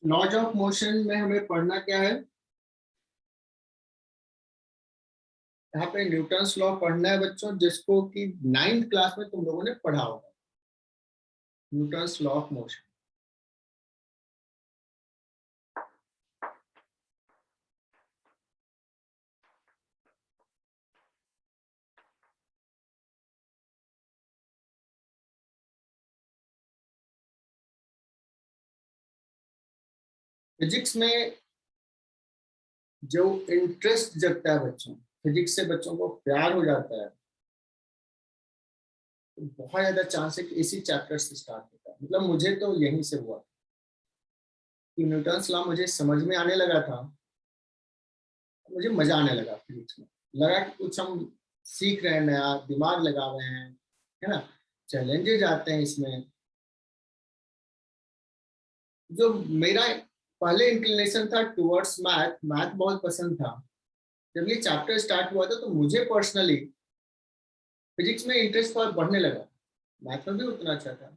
Laws of motion में हमें पढ़ना क्या है? यहाँ पे न्यूटन्स लॉ पढ़ना है बच्चों, जिसको कि 9th क्लास में तुम लोगों ने पढ़ा होगा, Newton's law of motion. Physics में जो इंटरेस्ट जगता है बच्चों, फिजिक्स से बच्चों को प्यार हो जाता है, तो बहुत ज्यादा चांस है कि इसी चैप्टर से स्टार्ट होता है। मतलब मुझे तो यहीं से हुआ कि न्यूटन्स लॉ मुझे समझ में आने लगा था, मुझे मजा आने लगा फिजिक्स में। लगा कि कुछ हम सीख रहे हैं, नया दिमाग लगा रहे हैं, है ना, चैलेंजेज आते हैं इसमें। जो मेरा पहले इंक्लिनेशन था टुवर्ड्स मैथ, मैथ बहुत पसंद था। जब ये चैप्टर स्टार्ट हुआ था तो मुझे पर्सनली फिजिक्स में इंटरेस्ट और बढ़ने लगा, मैथ में भी उतना अच्छा था,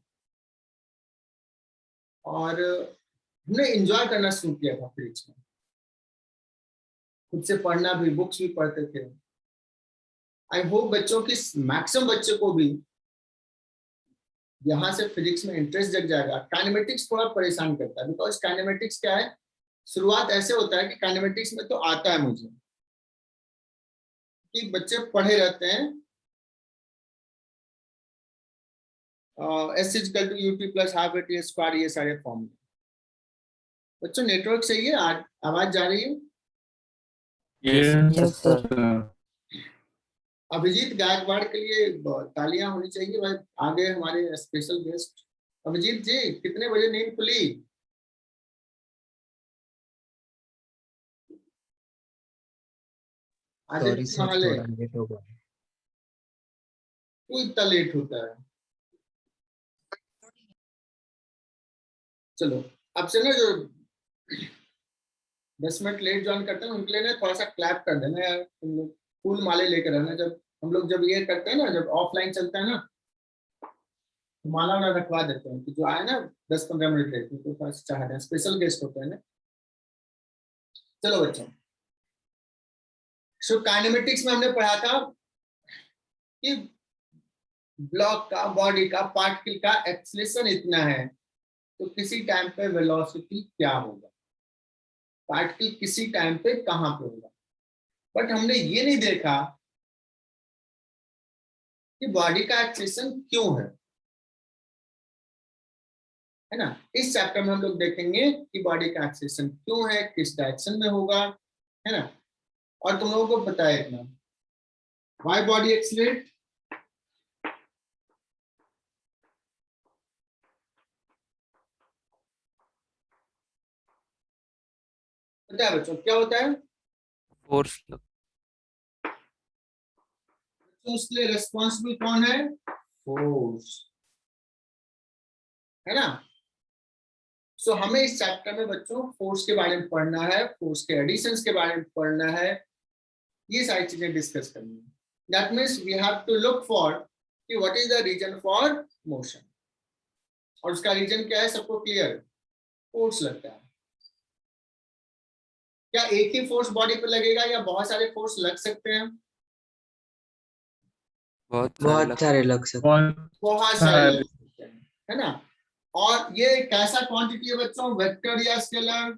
और हमने एंजॉय करना शुरू किया था फिजिक्स में। खुद से पढ़ना भी, बुक्स भी पढ़ते थे। आई होप बच्चों की मैक्सिमम बच्चे को भी यहाँ से फिजिक्स में इंटरेस्ट जग जाएगा। काइनेमेटिक्स थोड़ा परेशान करता है, बिकॉज काइनेमेटिक्स क्या है, शुरुआत ऐसे होता है कि काइनेमेटिक्स में तो आता है मुझे, कि बच्चे पढ़े रहते हैं S is to UT plus half A T square, ये सारे फॉर्म। बच्चों नेटवर्क सही है? आवाज जा रही है? Yes sir. अभिजीत गायकवाड़ के लिए तालियां होनी चाहिए भाई, आगे हमारे स्पेशल गेस्ट। अभिजीत जी, कितने बजे नींद खुली? आज सॉरी सर, नहाले? थोड़ा लेट हो गया। क्यों इतना लेट होता है? चलो, अब से ना जो 10 मिनट लेट ज्वाइन करते हैं उनके लिए ना थोड़ा सा क्लैप कर देना यार, तुम लोग फूल माले लेकर रहना। जब हम लोग जब ये करते हैं ना, जब ऑफलाइन चलता है ना, तो माला ना रखवा देते हैं कि जो आए ना 10-15 मिनट लेट, तो थोड़ा सा चाहते हैं, स्पेशल गेस्ट होते हैं ना। चलो बच्चों, सो काइनेमेटिक्स में हमने पढ़ा था कि ब्लॉक का, बॉडी का, पार्टिकल का एक्सीलरेशन इतना है तो किसी टाइम पे वेलोसिटी क्या होगा, पार्टिकल किसी टाइम पे कहां पे होगा। बट हमने ये नहीं देखा कि बॉडी का एक्सीलरेशन क्यों है ना। इस चैप्टर में हम लोग देखेंगे कि बॉडी का एक्सीलरेशन क्यों है, किस डायरेक्शन में होगा, है ना। और तुम लोगों को पता है इतना, व्हाई बॉडी एक्सीलरेट? पता है बच्चों क्या होता है? फोर्स। तो उसके लिए रिस्पॉन्सिबल कौन है? फोर्स, है ना। सो हमें इस चैप्टर में बच्चों फोर्स के बारे में पढ़ना है, फोर्स के एडिशंस के बारे में पढ़ना है, ये सारी चीजें डिस्कस करनी है। That means we have to look for कि what is the reason for motion, और उसका रीजन क्या है सबको क्लियर? फोर्स लगता है। क्या एक ही फोर्स बॉडी पे लगेगा या बहुत सारे फोर्स लग सकते हैं? बहुत सारे लग सकते हैं। बहुत सारे लग सकते हैं, है ना। और ये कैसा क्वांटिटी है बच्चों, वेक्टर या scalar?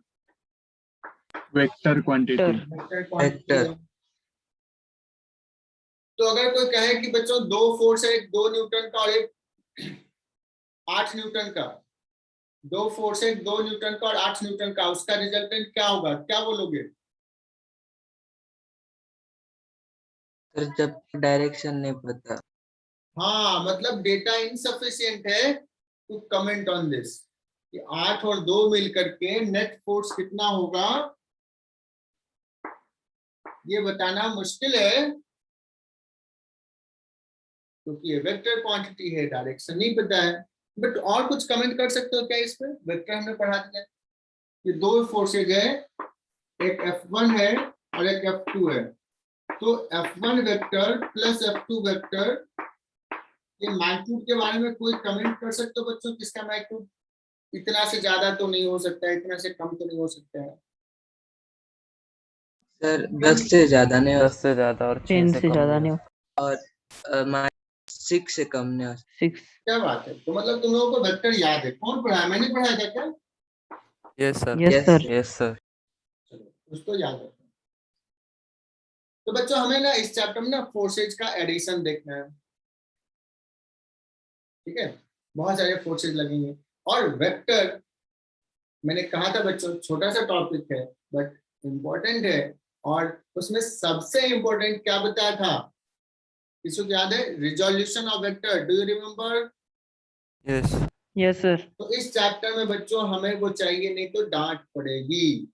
Vector quantity. Vector quantity है। वेक्टर। तो अगर कोई कहे कि बच्चों दो फोर्स है, एक 2 न्यूटन का और एक 8 न्यूटन का, दो फोर्स है 2 न्यूटन का और 8 न्यूटन का, उसका रिजल्टेंट क्या होगा, क्या बोलोगे? सर जब डायरेक्शन नहीं पता। हाँ, मतलब डेटा इनसफिशिएंट है टू कमेंट ऑन दिस कि 8 और 2 मिलकर के नेट फोर्स कितना होगा, ये बताना मुश्किल है, क्योंकि ये वेक्टर क्वांटिटी है, डायरेक्शन नहीं पता है। बट और कुछ कमेंट कर सकते हो क्या इस पे? वेक्टर हमने पढ़ा दिया, ये दो फोर्सेज है, एक F1 है और एक F2 है। तो F1 vector plus F2 vector, ये मैग्नीट्यूड के बारे में कोई कमेंट कर सकते हो बच्चों, किसका मैग्नीट्यूड? इतना से ज्यादा तो नहीं हो सकता है, इतना से कम तो नहीं हो सकता है। सर 10 से ज्यादा नहीं हो 10 से ज्यादा और 6 10 से से कम ज्यादा नहीं नहीं हो हो। और 6 से कम नहीं हो 6 क्या बात है, तो मतलब तुम लोगों को वेक्टर याद है, कौन पढ़ाया, मैंने पढ़ाया था क्या? Yes sir yes Yes, sir. Yes sir चलो कुछ तो याद रखो। तो बच्चों हमें ना इस चैप्टर में ना फोर्सेज का एडिशन देखना है, ठीक है, बहुत सारे फोर्सेज लगेंगे। और वेक्टर मैंने कहा था बच्चों छोटा सा टॉपिक है बट इम्पोर्टेंट है, और उसमें सबसे इम्पोर्टेंट क्या बताया था, किसी को याद है? Resolution of vector, do you remember? Yes yes sir. तो इस चैप्टर में बच्चों हमें वो चाहिए, नहीं तो डांट पड़ेगी।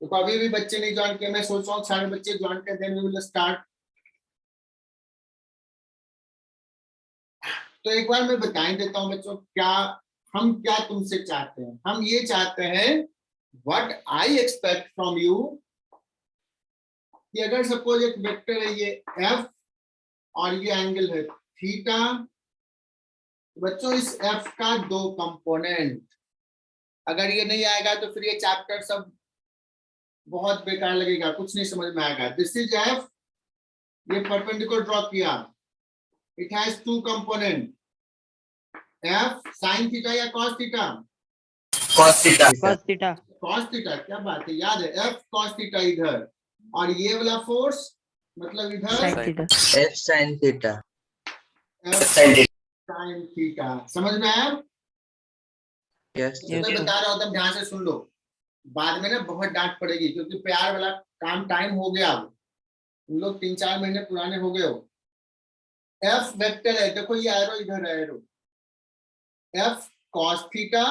तो अभी भी बच्चे नहीं ज्वाइन किए, मैं सोच रहा हूँ सारे बच्चे ज्वाइन कर दें, वी विल स्टार्ट। तो एक बार मैं बता ही देता हूँ बच्चों, हम क्या तुमसे चाहते हैं। हम ये चाहते हैं, what I expect from you, कि अगर सपोज एक वेक्टर है ये एफ और ये एंगल है थीटा, बच्चों इस एफ का दो कंपोनेंट, अगर ये नहीं आएगा तो फिर ये चैप्टर सब बहुत बेकार लगेगा, कुछ नहीं समझ में आएगा। दिस इज एफ, ये परपेंडिकुलर ड्रॉ किया, it has two component, F sine theta या cos theta, cos theta cos theta. Cos theta, क्या बात है, याद है, एफ कॉस थीटा इधर, और ये वाला फोर्स मतलब इधर sin theta. f sin theta F sine theta. समझ में आया? yes तो मैं बता रहा हूँ, तब ध्यान से सुन लो, बाद में ना बहुत डांट पड़ेगी, क्योंकि प्यार वाला काम टाइम हो गया, अब तुम लोग 3-4 महीने पुराने हो गए हो। एफ वेक्टर है, देखो ये एरो इधर है, एरो एफ कॉस थीटा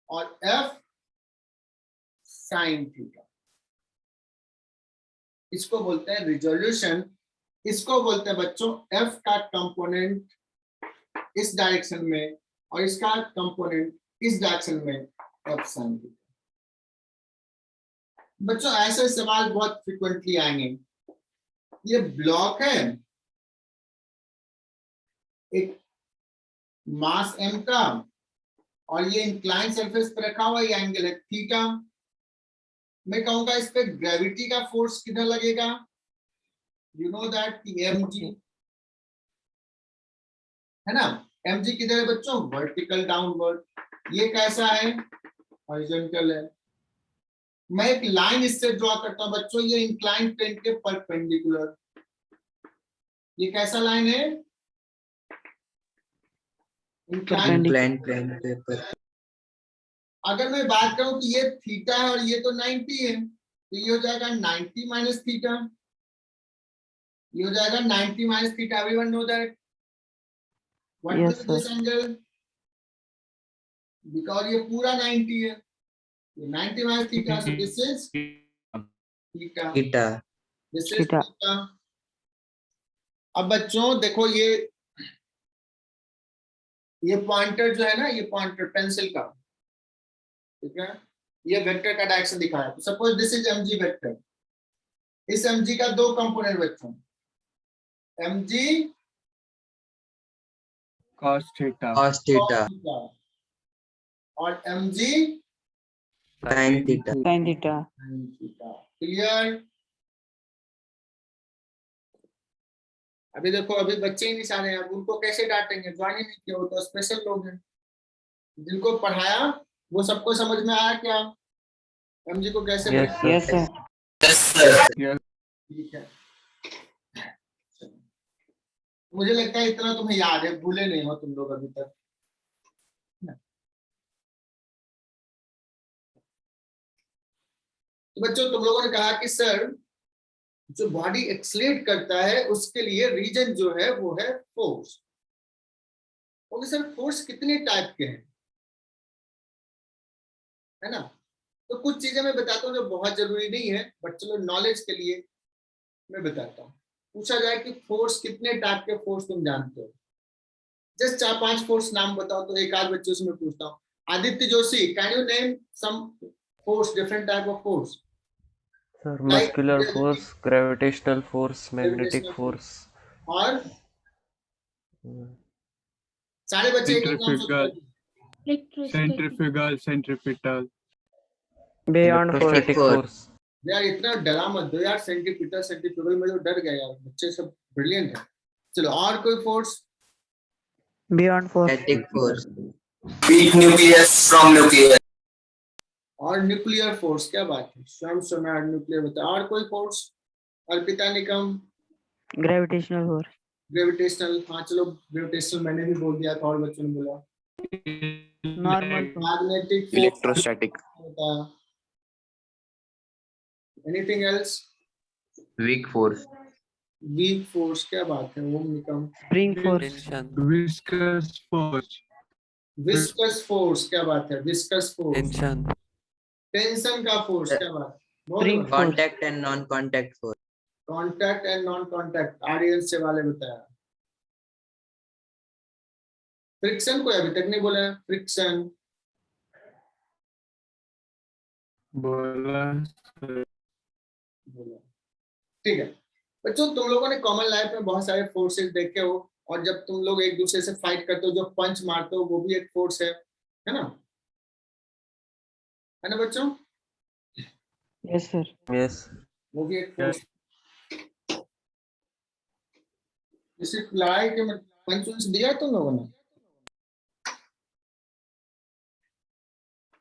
और एफ साइन थीटा, इसको बोलते हैं रिजोल्यूशन। इसको बोलते हैं बच्चों एफ का कंपोनेंट इस डायरेक्शन में और इसका कंपोनेंट इस डायरेक्शन में, एफ साइन थीटा। बच्चों ऐसे सवाल बहुत फ्रिक्वेंटली आएंगे। ये ब्लॉक है एक मास m का, और ये इंक्लाइन सरफेस पर रखा हुआ ये एंगल है थीटा। मैं कहूंगा इस पे ग्रेविटी का फोर्स किधर लगेगा? यू नो दैट mg है ना, mg किधर है बच्चों? Vertical downward. ये कैसा है? हॉरिजॉन्टल है। मैं एक लाइन इससे ड्रॉ करता हूं बच्चों, ये इंक्लाइन प्लेन के परपेंडिकुलर। ये कैसा लाइन है? इंक्लाइन। inclined plane paper अगर मैं बात करूं कि ये थीटा है और ये तो 90 है, तो ये हो जाएगा 90 माइनस थीटा, ये हो जाएगा 90 minus theta. Everyone know that what Yes, is this angle, because ये पूरा 90 है, ये 90 minus theta, so this is theta, theta this is theta. Theta. अब बच्चों देखो ये पॉइंटर जो है ना, ये पॉइंटर पेंसिल का, ठीक है, ये वेक्टर का डायरेक्शन दिखाया। तो suppose this is mg vector, इस mg का दो कंपोनेंट बच्चों, mg cos theta cos theta और mg sin theta sin theta. Clear? अभी देखो, अभी बच्चे ही नहीं सारे हैं, अब उनको कैसे डांटेंगे, ज्वाइन ही नहीं किया, वो तो स्पेशल लोग हैं। जिनको पढ़ाया वो सबको समझ में आया क्या, mg को कैसे Yes, sir. Yes sir. ठीक है। मुझे लगता है इतना तुम्हें याद है, भूले नहीं हो तुम लोग अभी तक। तो बच्चों तुम लोगों ने कहा कि सर जो बॉडी एक्सलेट करता है उसके लिए रीजन जो है वो है फोर्स। ओके सर, फोर्स कितने टाइप के हैं, है ना? तो कुछ चीजें मैं बताता हूँ जो बहुत जरूरी नहीं है, बट चलो नॉलेज के लिए मैं बताता हूँ। पूछा जाए कि फोर्स कितने टाइप के फोर्स तुम जानते हो, जस्ट 4-5 फोर्स नाम बताओ, तो एक आध बच्चों से मैं पूछता हूँ। Aditya Joshi, can you name some force, different type of force? sir Like muscular force gravitational force magnetic gravitational force और सारे बच्चे एक एक नाम centrifugal सोचो। Centrifugal, centripetal. Beyond force. Electrostatic force. यार इतना डरा मत दो यार, सेंटीपीटर सेंटीफ्यूगल में तो डर गए यार, बच्चे सब ब्रिलियंट है। चलो और कोई force? Beyond force. Static force. Weak nucleus from nucleus. और न्यूक्लियर फोर्स, क्या बात है, स्वयं सोनार न्यूक्लियर बता। और कोई force? Arpita Nikam? Gravitational force. Gravitational, हाँ चलो ग्रेविटेशनल मैंने भी बोल दिया था और बच्चों ने बोला। Normal force. Magnetic force Electrostatic. बताया। Anything else? Weak force. Weak force, क्या बात है Om Nikam? Spring force. Tension. Viscous force. Viscous force, क्या बात है, विस्कस फोर्स। Tension. टेंशन का फोर्स, क्या बात है, Spring force. Contact and non-contact force. Contact and non contact, Aryan से वाले बताया। फ्रिक्शन को अभी तक नहीं बोला है, फ्रिक्शन बोला बोला। ठीक है बच्चों, तुम लोगों ने कॉमन लाइफ में बहुत सारे फोर्सेस देखे हो, और जब तुम लोग एक दूसरे से फाइट करते हो, जो पंच मारते हो, वो भी एक फोर्स है ना? है ना बच्चों? Yes, sir. Yes. वो भी एक फोर्स। इसे लड़ाई के में पंच उंच दिया तुम लोगों ने?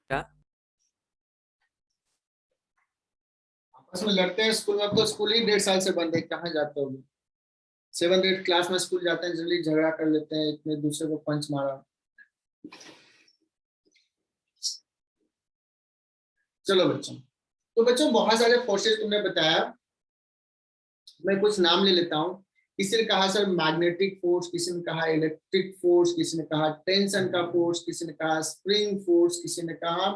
क्या? आपस में लड़ते हैं स्कूल में, अब तो स्कूल ही 1.5 साल से बंद है, कहाँ जाते हो? 7th 8th क्लास में स्कूल जाते हैं, जल्दी झगड़ा कर लेते हैं, इतने दूसरे को पंच मारा। चलो बच्चों, तो बच्चों बहुत सारे फोर्सेस तुमने बताया, मैं कुछ नाम ले लेता हूँ। किसी ने कहा सर मैग्नेटिक फोर्स, किसी ने कहा इलेक्ट्रिक फोर्स, किसी ने कहा टेंशन का फोर्स, किसी ने कहा स्प्रिंग फोर्स, किसी ने कहा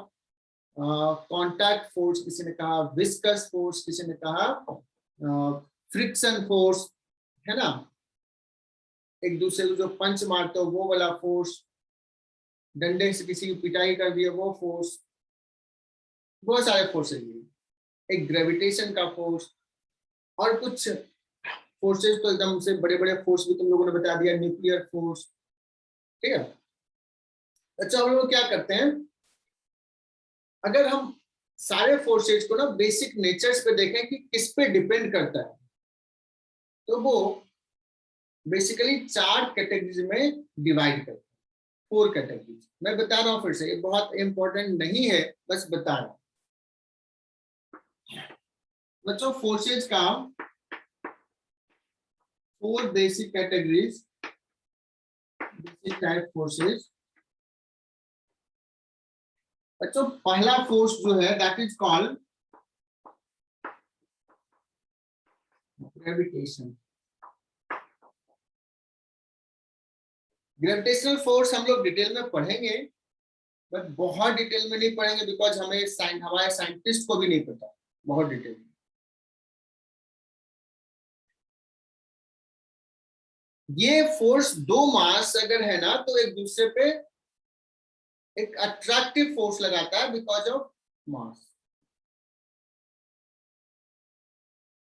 कांटेक्ट फोर्स, किसी ने कहा विस्कस फोर्स, किसी ने कहा फ्रिक्शन फोर्स, है ना? एक दूसरे को जो पंच मारते हो वो वाला फोर्स, डंडे से किसी की पिटाई कर दिया वो फोर्स, बहुत सारे फोर्स है। एक ग्रेविटेशन का फोर्स, और कुछ फोर्सेस तो एकदम से बड़े बड़े फोर्स भी तुम लोगों ने बता दिया, न्यूक्लियर फोर्स। ठीक है, अच्छा हम लोग क्या करते हैं, अगर हम सारे फोर्सेस को ना बेसिक नेचर्स पे देखें कि किस पे डिपेंड करता है, तो वो बेसिकली 4 कैटेगरीज में डिवाइड करते हैं, 4 कैटेगरीज। मैं बता रहा हूं फिर से, ये बहुत इंपॉर्टेंट नहीं है, बस बता रहा हूं बच्चों। फोर्सेज का 4 basic categories, basic type forces. बच्चों पहला फोर्स जो है that is called gravitation. Gravitational force हम लोग डिटेल में पढ़ेंगे, बट बहुत डिटेल में नहीं पढ़ेंगे, बिकॉज हमें हमारे साइंटिस्ट को भी नहीं पता बहुत डिटेल में। ये फोर्स 2 मास अगर है ना, तो एक दूसरे पे एक अट्रैक्टिव फोर्स लगाता है बिकॉज ऑफ मास।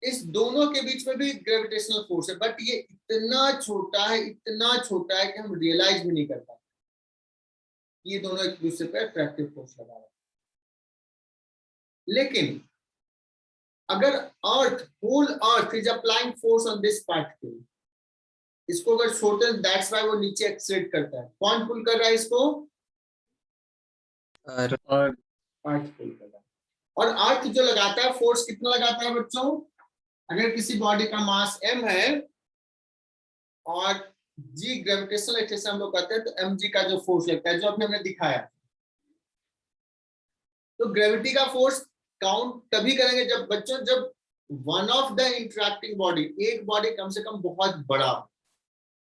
इस दोनों के बीच में भी ग्रेविटेशनल फोर्स है, बट ये इतना छोटा है, इतना छोटा है कि हम रियलाइज भी नहीं कर पाते। ये दोनों एक दूसरे पे अट्रैक्टिव फोर्स लगा रहे हैं। लेकिन अगर earth, whole earth is applying force on this particle, इसको अगर छोटे, दैट्स व्हाई वो नीचे एक्सलेट करता है। कौन पुल कर रहा है इसको? और अर्थ पुल कर रहा है। और अर्थ जो लगाता है फोर्स, कितना लगाता है बच्चों? अगर किसी बॉडी का मास m है और g ग्रेविटेशनल एक्सेस हम लोग कहते हैं, तो mg का जो फोर्स लगता है, जो हमने दिखाया। तो ग्रेविटी का फोर्स काउंट तभी करेंगे जब बच्चों, जब one of the interacting body, एक बॉडी कम से कम बहुत बड़ा,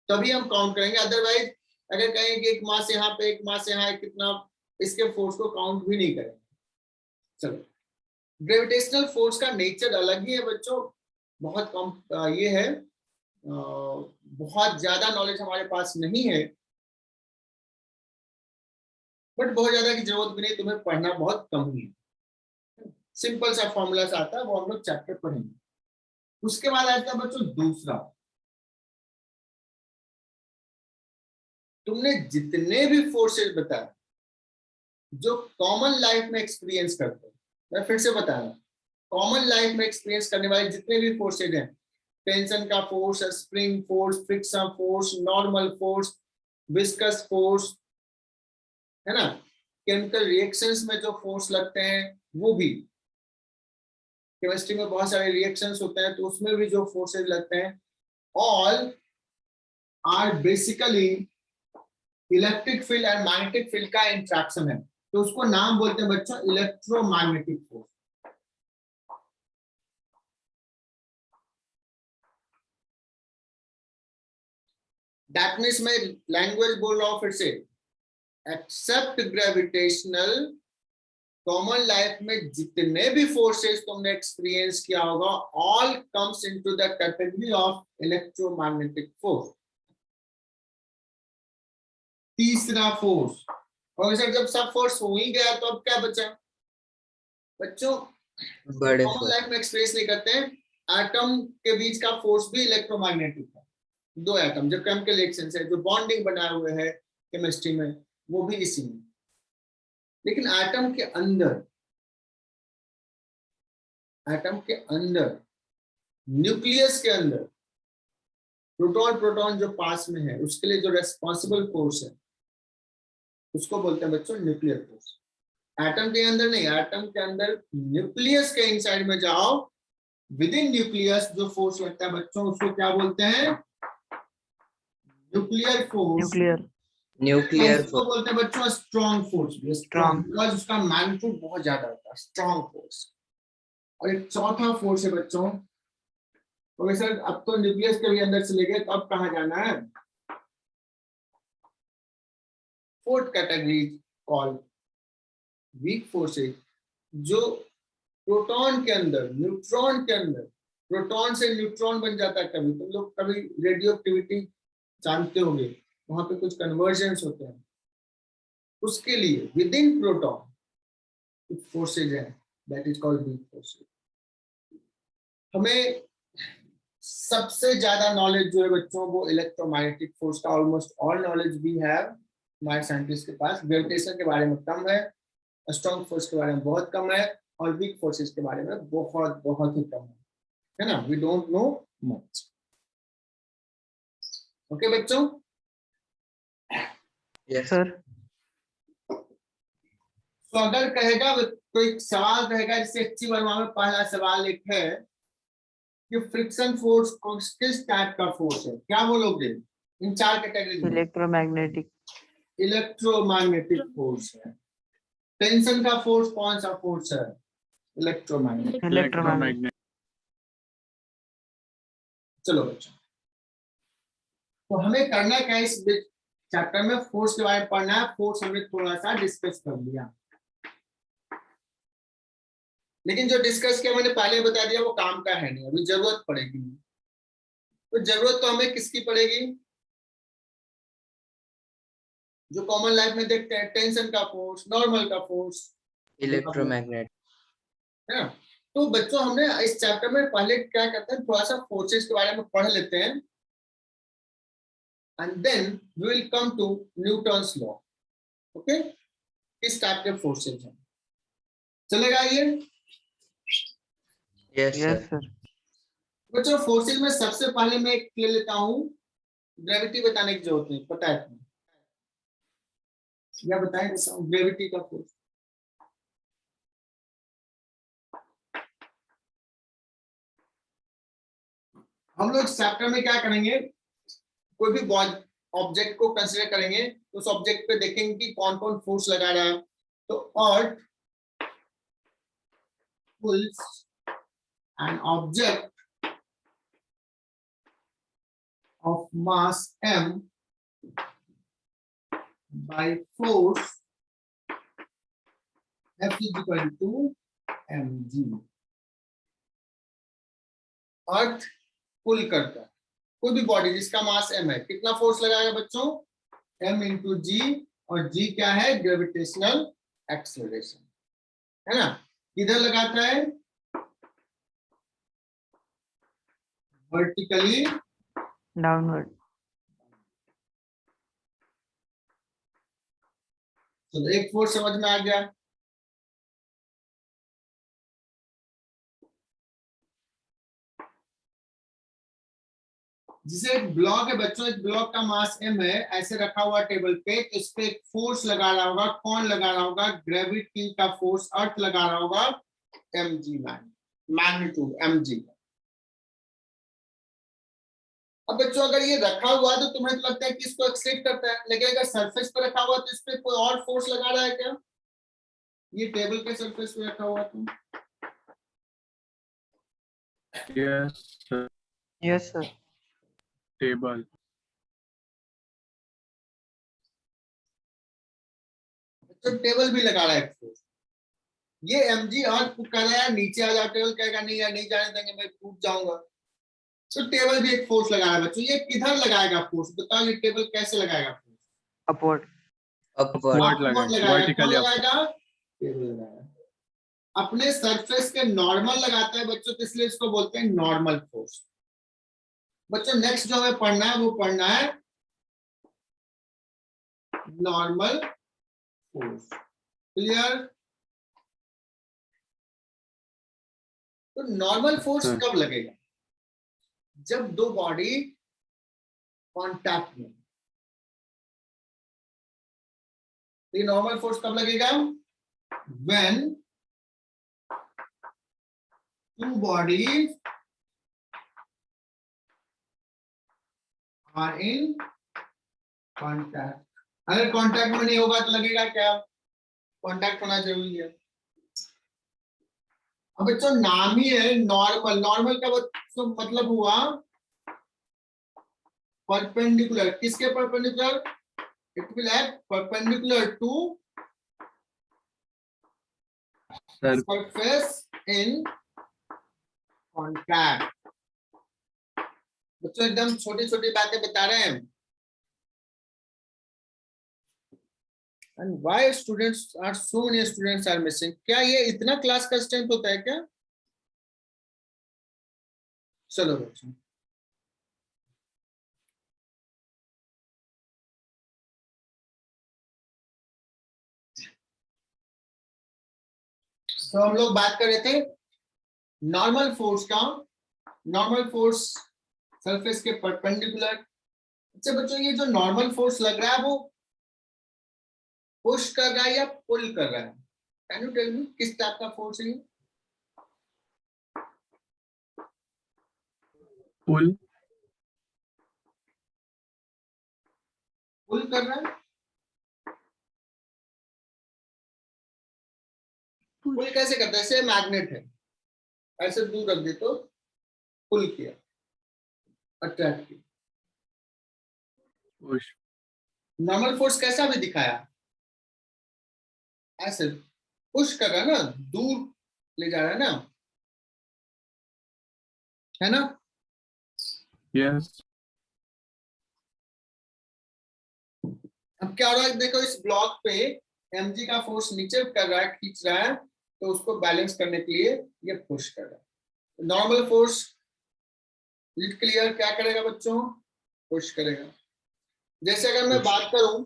तभी हम काउंट करेंगे। अदरवाइज अगर कहें कि एक मास यहाँ पे, एक मास यहाँ है, कितना, इसके फोर्स को काउंट भी नहीं करेंगे। चलो, ग्रेविटेशनल फोर्स का नेचर अलग ही है बच्चों, बहुत कम ये है, बहुत ज्यादा नॉलेज हमारे पास नहीं है, बट बहुत ज्यादा की जरूरत भी नहीं, तुम्हें पढ़ना बहुत कम ही है। सिंपल सा फॉर्मूला आता है, वो हम लोग चैप्टर पढ़ेंगे। उसके बाद आता है बच्चों दूसरा, तुमने जितने भी फोर्सेस बताए जो कॉमन लाइफ में एक्सपीरियंस करते हैं, मैं फिर से बता रहा हूँ, कॉमन लाइफ में एक्सपीरियंस करने वाले जितने भी फोर्सेज हैं, टेंशन का force, spring force, friction force, normal force, viscous force, है ना, केमिकल रिएक्शंस में जो फोर्स लगते हैं, वो भी केमिस्ट्री में बहुत सारे रिएक्शंस होते हैं, तो उसमें भी जो फोर्सेज लगते हैं, all are basically electric field and magnetic field का इंट्रैक्शन है, तो उसको नाम बोलते हैं बच्चों इलेक्ट्रोमैग्नेटिक फोर्स। दैट मीन्स मैं लैंग्वेज बोल रहा हूं फिर से, एक्सेप्ट ग्रेविटेशनल, कॉमन लाइफ में जितने भी फोर्सेस तुमने एक्सपीरियंस किया होगा, all comes into the category of electromagnetic force. तीसरा फोर्स, और सर जब सब फोर्स हो ही गया तो अब क्या बचा बच्चों? बड़े कॉमन फोर्स। लाइफ में एक्सपीरियंस नहीं करते हैं, एटम के बीच का फोर्स भी इलेक्ट्रोमैग्नेटिक है। दो एटम जब केमिकल रिएक्शन है, जो बॉन्डिंग बनाए हुए है केमिस्ट्री में, वो भी इसी में। लेकिन एटम के अंदर, एटम के अंदर, न्यूक्लियस के अंदर प्रोटॉन प्रोटॉन जो पास में है, उसके लिए जो रेस्पॉन्सिबल फोर्स है, उसको बोलते हैं बच्चों न्यूक्लियर फोर्स। एटम के अंदर नहीं, एटम के अंदर न्यूक्लियस के इनसाइड में जाओ, विद इन न्यूक्लियस जो फोर्स लगता है बच्चों, उसको क्या बोलते हैं? Nuclear force. न्यूक्लियर न्यूक्लियर इसको बोलते हैं बच्चों स्ट्रॉन्ग फोर्स, स्ट्रॉन्ग, बिकॉज उसका मैग्नीट्यूड बहुत ज्यादा होता है, स्ट्रॉन्ग फोर्स। और एक चौथा फोर्स है बच्चों, तो सर अब तो न्यूक्लियस के भी अंदर चले गए, तो अब कहाँ जाना है? Fourth category call week forces, जो प्रोटॉन के अंदर, न्यूट्रॉन के अंदर, प्रोटॉन से न्यूट्रॉन बन जाता है। कभी तुम लोग कभी रेडियो एक्टिविटी जानते होंगे, वहां पे कुछ कन्वर्जन्स होते हैं, उसके लिए विद इन प्रोटॉन कुछ फोर्सेज है, that is called week forces. हमें सबसे ज्यादा नॉलेज जो है बच्चों, वो इलेक्ट्रोमैग्नेटिक फोर्स का, ऑलमोस्ट ऑल नॉलेज भी है हमारे साइंटिस्ट के पास। ग्रेविटेशन के बारे में कम है, स्ट्रॉन्ग फोर्स के बारे में बहुत कम है, और वीक फोर्सेस के बारे में बहुत बहुत ही कम है ना, we don't know much. Okay बच्चों? Yes sir. तो अगर कहेगा तो एक सवाल रहेगा, जिससे अच्छी वर्मा में पहला सवाल एक है कि फ्रिक्शन फोर्स किस टाइप का फोर्स है, क्या बोलोगे इन चार कैटेगरी में? इलेक्ट्रोमैग्नेटिक। इलेक्ट्रोमैग्नेटिक फोर्स है। टेंशन का फोर्स कौन सा फोर्स है? इलेक्ट्रोमैग्नेटिक। इलेक्ट्रोमैग्नेटिक। चलो बच्चों, तो हमें करना क्या है इस चैप्टर में? फोर्स के बारे में पढ़ना है। फोर्स हमने थोड़ा सा डिस्कस कर लिया, लेकिन जो डिस्कस किया मैंने पहले बता दिया, वो काम का है नहीं, अभी जरूरत पड़ेगी। तो जरूरत तो हमें किसकी पड़ेगी? जो कॉमन लाइफ में देखते हैं, टेंशन का फोर्स, नॉर्मल का फोर्स, इलेक्ट्रोमैग्नेट। है ना। तो बच्चों हमने इस चैप्टर में पहले क्या करते हैं, थोड़ा सा फोर्सेस के बारे में पढ़ लेते हैं, and then we will come to Newton's law. Okay, किस टाइप के फोर्सेस हैं, चलेगा ये? Yes yes sir. सर। बच्चों फोर्सेस में सबसे पहले मैं एक ले लेता हूं, ग्रेविटी बताने की जरूरत नहीं, पता है तुम्हें, या बताएं देता हूं ग्रेविटी का फोर्स। हम लोग इस चैप्टर में क्या करेंगे, कोई भी ऑब्जेक्ट को कंसीडर करेंगे, तो उस ऑब्जेक्ट पे देखेंगे कि कौन कौन फोर्स लगा रहा है। तो अर्थ pulls an object of mass m by force F is equal to mg। अर्थ पुल करता है कोई भी बॉडी जिसका मास m है, कितना फोर्स लगाएगा बच्चों? m इंटू जी, और g क्या है? ग्रेविटेशनल एक्सेलरेशन, है ना। किधर लगाता है? Vertically downward. चलो एक फोर्स समझ में आ गया। जिसे एक ब्लॉक है बच्चों, एक ब्लॉक का मास m है, ऐसे रखा हुआ टेबल पे, तो इस पे एक फोर्स लगा रहा होगा, कौन लगा रहा होगा? ग्रेविटी का फोर्स, अर्थ लगा रहा होगा, mg मैग्नीट्यूड mg। अब बच्चों अगर ये रखा हुआ है तो तुम्हें तो लगता है कि इसको एक्सेप्ट करता है, लेकिन अगर सरफेस पर रखा हुआ तो इस पे कोई और फोर्स लगा रहा है क्या? ये टेबल के सरफेस पे रखा हुआ तो Yes, sir. Yes, sir. Table. तो टेबल भी लगा रहा है फोर्स। ये mg अर्थ कर रहा है, नीचे आ जाओ, टेबल कहेगा नहीं यार नहीं जाने देंगे, मैं टूट जाऊंगा। तो टेबल भी एक फोर्स लगा रहा है बच्चों। ये किधर लगाएगा फोर्स? बताओ ये टेबल कैसे लगाएगा फोर्स? Upward. upward, Upward लगाएगा, vertically up. लगाएगा, टेबल लगाएगा। अपने सरफेस के नॉर्मल लगाता है बच्चों, तो इसलिए इसको बोलते हैं नॉर्मल फोर्स। बच्चों नेक्स्ट जो हमें पढ़ना है वो पढ़ना है नॉर्मल फोर्स। क्लियर? तो नॉर्मल फोर्स हाँ। कब लगेगा? जब दो बॉडी कांटेक्ट में। ये नॉर्मल फोर्स कब लगेगा? When two bodies are in contact। अगर कांटेक्ट में नहीं होगा तो लगेगा क्या? कांटेक्ट होना जरूरी है। अब बच्चों नाम ही है नॉर्मल। नॉर्मल का बच्चों मतलब हुआ परपेंडिकुलर। किसके perpendicular? It will act perpendicular to surface in contact. बच्चों एकदम छोटी छोटी बातें बता रहे हैं। And why students are so many students are missing? क्या ये इतना क्लास का स्ट्रेंथ होता है क्या? चलो बच्चों तो हम लोग बात कर रहे थे नॉर्मल फोर्स का। नॉर्मल फोर्स सरफेस के परपेंडिकुलर। अच्छा बच्चों ये जो नॉर्मल फोर्स लग रहा है वो पुश कर रहा है या पुल कर रहा है? कैन यू टेल मी किस टाइप का फोर्स है ये? Pull. पुल कर रहा है। पुल कैसे करता है? ऐसे मैग्नेट है, ऐसे दूर रख दे तो पुल किया, अट्रैक्ट किया। Push. नॉर्मल फोर्स कैसा भी दिखाया, ऐसे पुश कर रहा है ना, दूर ले जा रहा है ना, है ना? Yes. अब क्या हो रहा है देखो, इस ब्लॉक पे mg का फोर्स नीचे कर रहा है, खींच रहा है, तो उसको बैलेंस करने के लिए ये पुश कर रहा है। नॉर्मल फोर्स इट क्लियर क्या करेगा बच्चों? पुश करेगा। जैसे अगर मैं Push. बात करूं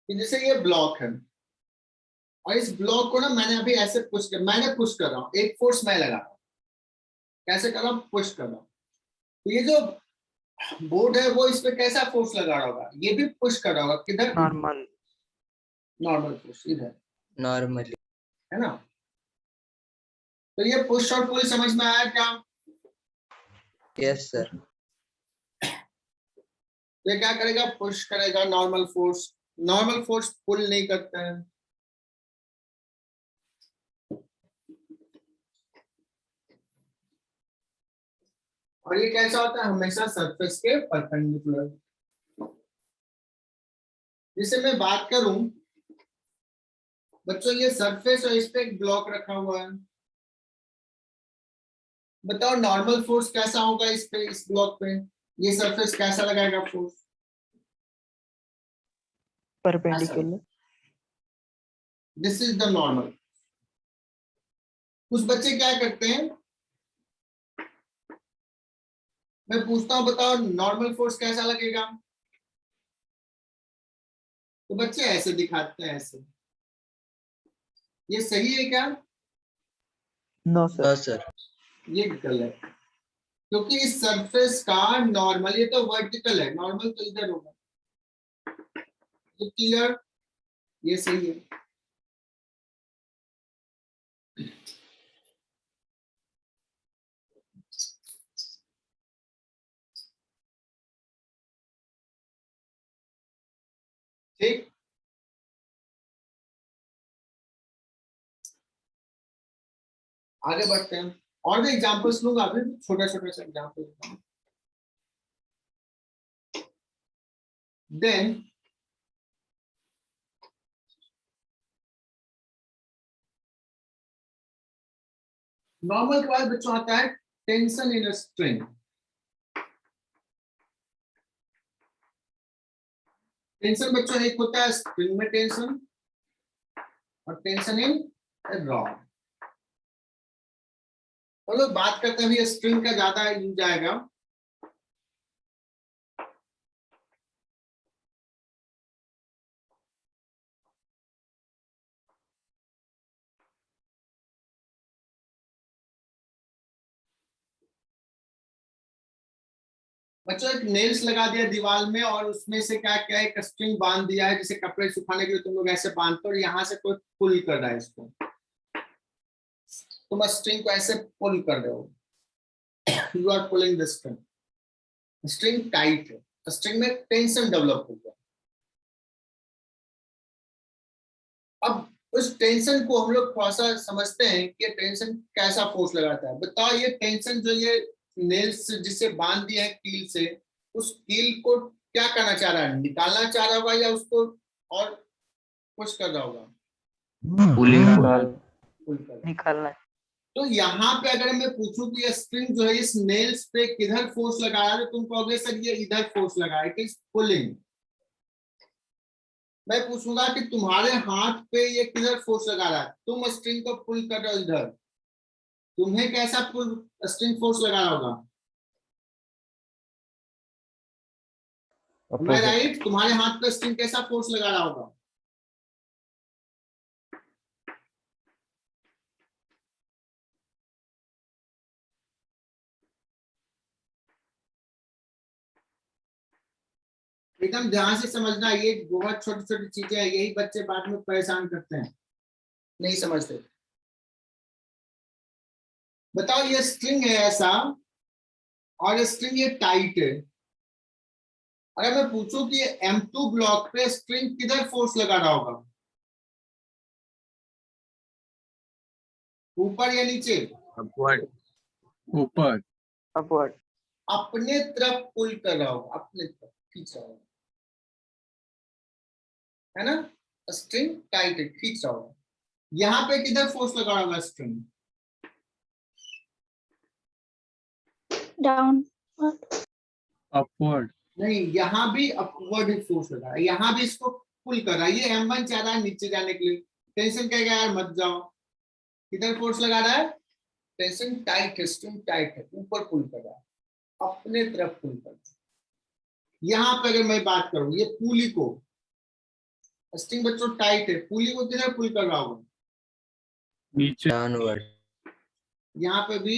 कि जैसे ये ब्लॉक है और इस ब्लॉक को ना मैंने अभी ऐसे पुश कर, मैंने पुश कर रहा हूं, एक फोर्स मैं लगा रहा हूं। कैसे कर रहा हूं? पुश कर रहा हूं। तो ये जो बोर्ड है वो इस पे कैसा फोर्स लगा रहा होगा? ये भी पुश कर रहा होगा। किधर? Normal. नॉर्मल फोर्स इधर, normally, है ना? तो ये पुश और पुल समझ में आया क्या? yes sir, तो ये क्या करेगा? पुश करेगा नॉर्मल फोर्स। नॉर्मल फोर्स पुल नहीं करता है। और ये कैसा होता है? हमेशा सरफेस के परपेंडिकुलर। जैसे मैं बात करूं बच्चों, ये सरफेस और इस पे एक ब्लॉक रखा हुआ है। बताओ नॉर्मल फोर्स कैसा होगा इस पे, इस ब्लॉक पे? ये सरफेस कैसा लगाएगा force? Perpendicular. This is the normal. कुछ बच्चे क्या करते हैं, मैं पूछता हूं बताओ नॉर्मल फोर्स कैसा लगेगा? तो बच्चे ऐसे दिखाते हैं, ऐसे। ये सही है क्या? No sir. No sir. ये गलत है, क्योंकि इस सरफेस का नॉर्मल, ये तो वर्टिकल है, नॉर्मल तो इधर होगा। क्लियर? ये सही है। ठीक, आगे बढ़ते हैं। और भी एग्जांपल्स लूंगा, अभी छोटा छोटा सा एग्जांपल। देन नॉर्मल के बाद बच्चों आता है tension in a string. Tension बच्चों एक होता है स्ट्रिंग में टेंशन, और टेंशन इन रॉड। हम लोग बात करते हैं, अभी स्ट्रिंग का ज्यादा यूज आएगा। बच्चों एक नेल्स लगा दिया दीवार में, और उसमें से क्या क्या एक स्ट्रिंग बांध दिया है, जैसे कपड़े सुखाने के लिए तुम लोग ऐसे बांधते हो, और यहाँ से कोई पुल कर रहा है इसको, तुम स्ट्रिंग को ऐसे पुल कर रहे हो, you are pulling the string. String tight है, स्ट्रिंग में टेंशन डेवलप हो गया। अब उस टेंशन को हम लोग थोड़ा सा समझते हैं कि टेंशन कैसा फोर्स लगाता है। बताओ, ये टेंशन जो ये नेल्स जिसे बांध दिया है कील से, उस कील को क्या करना चाह रहा है? निकालना चाह रहा होगा, या उसको और पुश कर रहा होगा? Pulling. पुल कर रहा है। निकालना है। तो यहाँ पे अगर मैं पूछूं कि ये स्ट्रिंग जो है इस नेल्स पे किधर फोर्स लगा रहा है, तो तुम कहोगे सर ये इधर फोर्स लगा है, इट इज पुलिंग। मैं पूछूंगा कि तुम्हारे हाथ पे ये किधर फोर्स लगा रहा है, तुम स्ट्रिंग को पुल कर रहे हो इधर, तुम्हें कैसा पुल स्ट्रिंग फोर्स लगा रहा होगा? मैं राइट? तुम्हारे हाथ पे स्ट्रिंग कैसा फोर्स लगा रहा होगा? एकदम ध्यान से समझना, ये बहुत छोटी छोटी चीजें हैं, यही बच्चे बाद में परेशान करते हैं, नहीं समझते। बताओ, ये स्ट्रिंग है ऐसा, और स्ट्रिंग ये टाइट है। अगर मैं पूछूं कि M2 ब्लॉक पे स्ट्रिंग किधर फोर्स लगा रहा होगा, ऊपर या नीचे? Upward. ऊपर. अपवर्ड। अपने तरफ पुल कर रहा होगा, अपने तरफ खींच रहा होगा, है ना? स्ट्रिंग टाइट है, खींच रहा होगा। यहाँ पे किधर फोर्स लगा होगा स्ट्रिंग? डाउन। Upward. नहीं, यहाँ भी अपवर्ड ही फोर्स लगा है, यहाँ भी इसको पुल कर रहा है। ये M1 चाह रहा है नीचे जाने के लिए, टेंशन कहेगा यार मत जाओ। किधर फोर्स लगा रहा है? टेंशन टाइट है, स्ट्रिंग टाइट है, ऊपर पुल कर रहा है, अपने तरफ पुल कर रहा है। यहाँ पे अगर मैं बात करूं, ये पुली को, स्ट्रिंग बच्चों टाइट है, पुली को किधर पुल कर रहा होगा? नीचे. डाउनवर्ड। यहाँ पे भी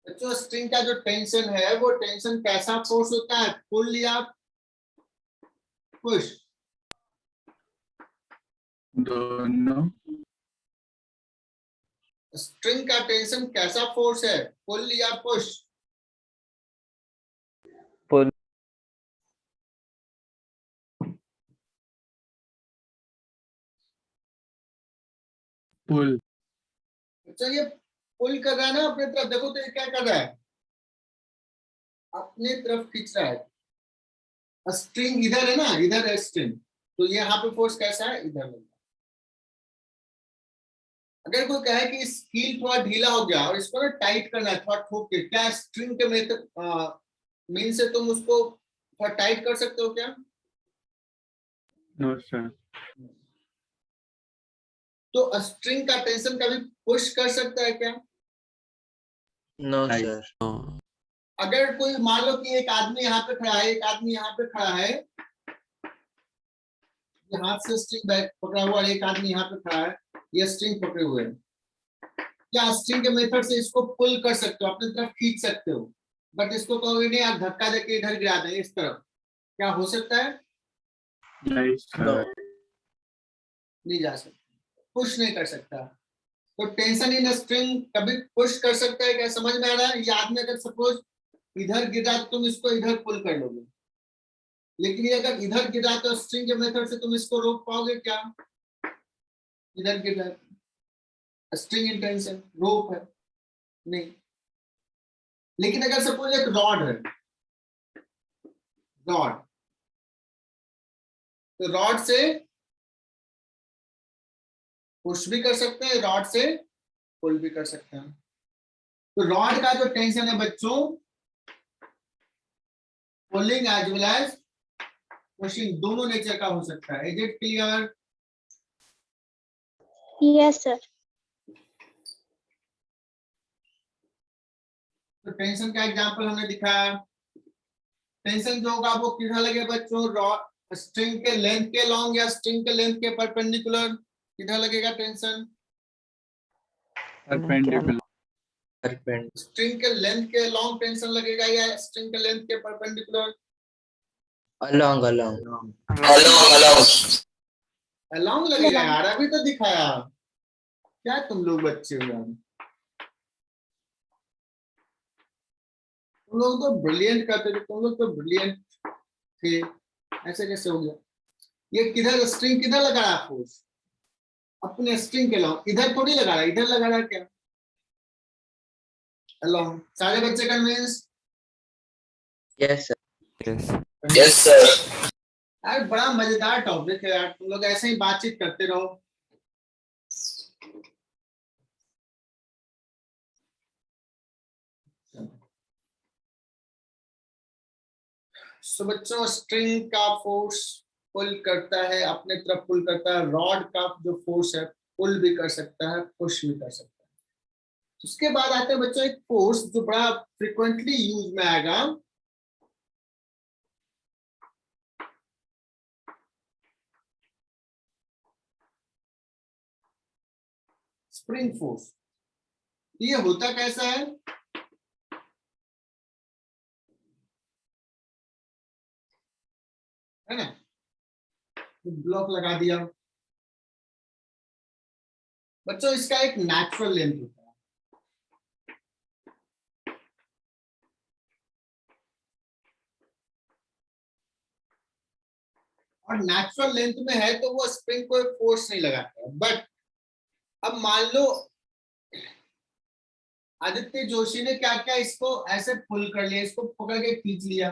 बच्चों स्ट्रिंग का जो टेंशन है, वो टेंशन कैसा फोर्स होता है? पुल या पुश? दोनों. स्ट्रिंग का टेंशन कैसा फोर्स है, पुल या पुश? पुल। Pull. अच्छा, ये पुल कर रहा है ना अपने तरफ, देखो तो ये क्या कर रहा है? अपने तरफ खींच रहा है। स्ट्रिंग इधर है ना, इधर है स्ट्रिंग, तो ये यहाँ पे फोर्स कैसा है? इधर है। अगर कोई कहे कि कील थोड़ा ढीला हो गया और इसको ना टाइट करना है, थोड़ा ठोक के, क्या स्ट्रिंग के मीन से तुम उसको थोड़ा टाइट कर सकते हो क्या? No, sir. तो स्ट्रिंग का टेंशन कभी पुश कर सकता है क्या? No Right. सर। अगर कोई मान लो कि एक आदमी यहाँ पे खड़ा है, एक आदमी यहाँ पे खड़ा है, आपके हाथ से स्ट्रिंग पकड़ा हुआ और एक आदमी यहाँ पे खड़ा है, ये स्ट्रिंग पकड़े हुए हैं, क्या स्ट्रिंग के मेथड से इसको पुल कर सकते हो, अपनी तरफ खींच सकते हो, बट इसको कहोगे नहीं आप धक्का देके इधर गिरा दें इस तरफ, क्या हो सकता है? नहीं No. सर। नहीं जा सकता, पुश नहीं कर सकता। तो टेंशन इन स्ट्रिंग कभी पुश कर सकता है क्या? समझ में आ रहा है? ये आदमी अगर सपोज इधर गिरा तो तुम इसको इधर पुल कर लोगे, लेकिन ये अगर इधर गिरा तो स्ट्रिंग के मेथड से तुम इसको रोक पाओगे क्या? इधर गिरा, स्ट्रिंग इन टेंशन, रोप है नहीं। लेकिन अगर सपोज एक रॉड है, रॉड, तो रॉड से पुश भी कर सकते हैं, रॉड से पुल भी कर सकते हैं। तो रॉड का जो टेंशन है बच्चों, pulling as well as pushing दोनों नेचर का हो सकता है। Is it clear? Yes, sir. तो टेंशन का एग्जांपल हमने दिखाया। टेंशन जो होगा वो किधर लगे बच्चों? रॉड स्ट्रिंग के लेंथ के लॉन्ग या स्ट्रिंग के लेंथ के परपेंडिकुलर, किधर लगेगा टेंशन? परपेंडिकुलर। Perpend. स्ट्रिंग के लेंथ के लॉन्ग टेंशन लगेगा या स्ट्रिंग के लेंथ के परपेंडिकुलर? Along. अलोंग लगेगा यार, अभी तो दिखाया। क्या तुम लोग बच्चे हो यार, तुम लोग तो ब्रिलियंट करते थे, तुम लोग तो ब्रिलियंट थे, ऐसे कैसे हो गया? ये किधर स्ट्रिंग किधर लगा रहा है फोर्स? अपने स्ट्रिंग के लॉन्ग, इधर थोड़ी लगा रहा है, इधर लगा रहा है क्या? अलोंग। सारे बच्चे convince? Yes, sir. Yes. Yes, sir. यार बड़ा मजेदार टॉपिक है यार, तुम लोग ऐसे ही बातचीत करते रहो। सो बच्चों, स्ट्रिंग का फोर्स पुल करता है, अपने तरफ पुल करता है। रॉड का जो फोर्स है पुल भी कर सकता है, पुश भी कर सकता है। उसके बाद आते हैं बच्चों एक फोर्स जो बड़ा फ्रिक्वेंटली यूज में आएगा, स्प्रिंग फोर्स। ये होता कैसा है? है ना, ब्लॉक लगा दिया बच्चों, इसका एक नेचुरल लेंथ होता है। और नेचुरल लेंथ में है तो वो स्प्रिंग को फोर्स नहीं लगाता है। बट अब मान लो आदित्य जोशी ने क्या क्या इसको ऐसे पुल कर लिया, इसको पकड़ के खींच लिया,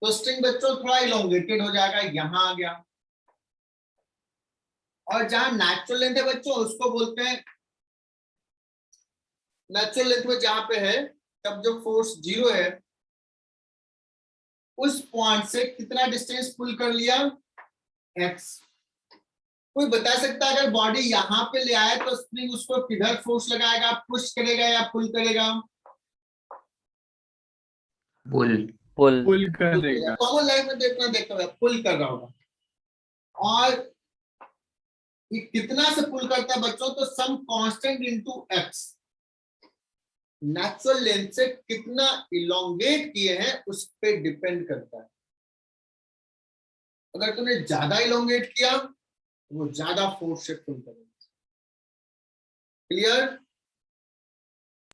तो स्ट्रिंग बच्चों थोड़ा इलोंगेटेड हो जाएगा, यहां आ गया। और जहां नेचुरल लेंथ है बच्चों उसको बोलते हैं, नेचुरल लेंथ में जहां पे है तब जो फोर्स 0 है उस पॉइंट से कितना डिस्टेंस पुल कर लिया? x। कोई बता सकता है अगर बॉडी यहां पे ले आए तो स्प्रिंग उसको किधर फोर्स लगाएगा? पुश करेगा या पुल करेगा? Pull. Pull. पुल करेगा। कॉमन लाइफ में देखता है पुल कर रहा होगा। और ये कितना से पुल करता है बच्चों? तो some constant into x, natural length से कितना इलोंगेट किए हैं उस पे डिपेंड करता है। अगर तूने ज्यादा इलोंगेट किया तो वो ज्यादा फोर्स से पुल करेगा। क्लियर?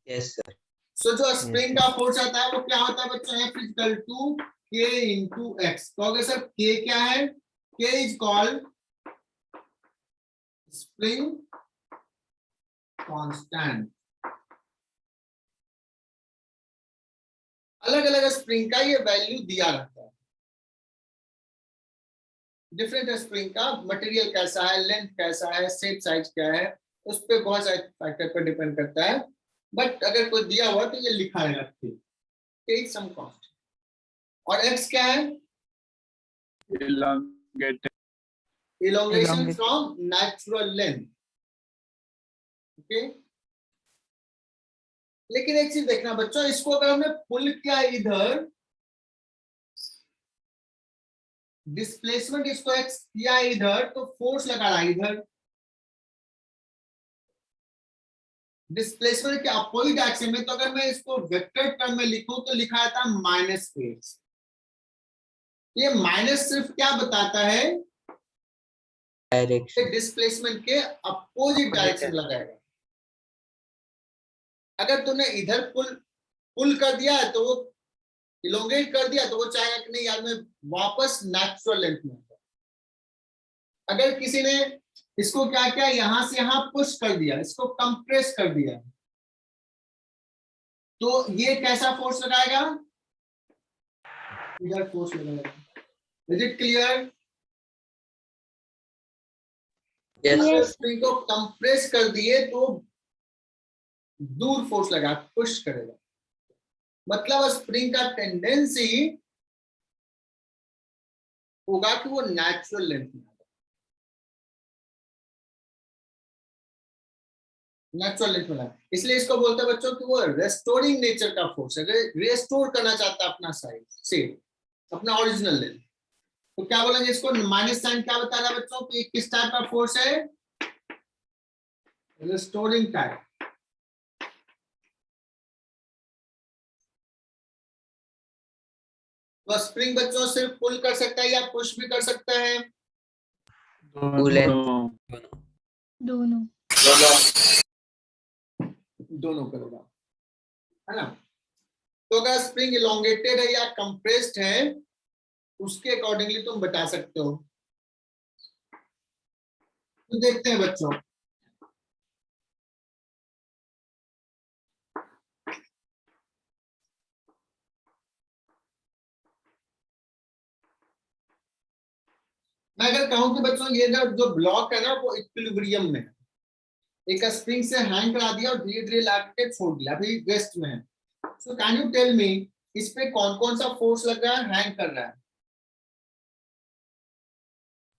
Yes, sir. सो जो स्प्रिंग का फोर्स आता है वो क्या होता है बच्चों? F equal to K into X. कहोगे सर K क्या है? K is called spring constant. अलग अलग स्प्रिंग का ये वैल्यू दिया रहता है, डिफरेंट स्प्रिंग का मटेरियल कैसा है, लेंथ कैसा है, शेप साइज क्या है, उस पर बहुत सारे फैक्टर पर डिपेंड करता है। बट अगर कोई दिया हुआ तो ये लिखा रहेगा K सम कांस्टेंट। और x क्या है? elongated। elongation from natural length। Okay, लेकिन एक चीज देखना बच्चों, इसको अगर हमने पुल किया इधर डिस्प्लेसमेंट इसको एक्स किया इधर तो फोर्स लगा रहा है इधर, डिस्प्लेसमेंट के अपोजिट डायरेक्शन में। तो अगर मैं इसको वेक्टर टर्म में लिखूं तो लिखा था माइनस फेस। ये माइनस सिर्फ क्या बताता है, डायरेक्शन। डिस्प्लेसमेंट के अपोजिट डायरेक्शन लगाएगा। अगर तूने इधर पुल कर दिया है तो वो इलोंगेट कर दिया तो वो चाहेगा कि नहीं यार मैं वापस नेचुरल लेंथ में। अगर किसी ने इसको क्या किया, यहां से यहां पुश कर दिया, इसको कंप्रेस कर दिया, तो ये कैसा फोर्स लगाएगा, इधर फोर्स लगाएगा। Is it clear? Yes spring को कंप्रेस कर दिए तो दूर फोर्स लगा, पुश करेगा। मतलब स्प्रिंग का टेंडेंसी होगा कि वो नेचुरल लेंथ में, नेचुरल लेंथ में। इसलिए इसको बोलते हैं बच्चों कि वो रेस्टोरिंग नेचर का फोर्स है, रेस्टोर करना चाहता है अपना साइज से, अपना ओरिजिनल लेंथ। तो क्या बोलेंगे इसको, माइनस साइन क्या बता रहा है बच्चों कि किस टाइप का फोर्स है, रेस्टोरिंग टाइप। तो स्प्रिंग बच्चों सिर्फ पुल कर सकता है या पुश भी कर सकता है, दोनों दोनों दोनों करेगा, है ना। तो अगर स्प्रिंग इलोंगेटेड है या कंप्रेस्ड है उसके अकॉर्डिंगली तुम बता सकते हो। तो देखते हैं बच्चों, मैं अगर कहूं कि बच्चों ये जो ब्लॉक है ना वो इक्विलिब्रियम में है, एक स्प्रिंग से हैंग करा दिया और धीरे धीरे लाके छोड़ दिया, अभी रेस्ट में है। So can you tell me इस पे कौन कौन सा फोर्स लग रहा है, हैंग कर रहा है,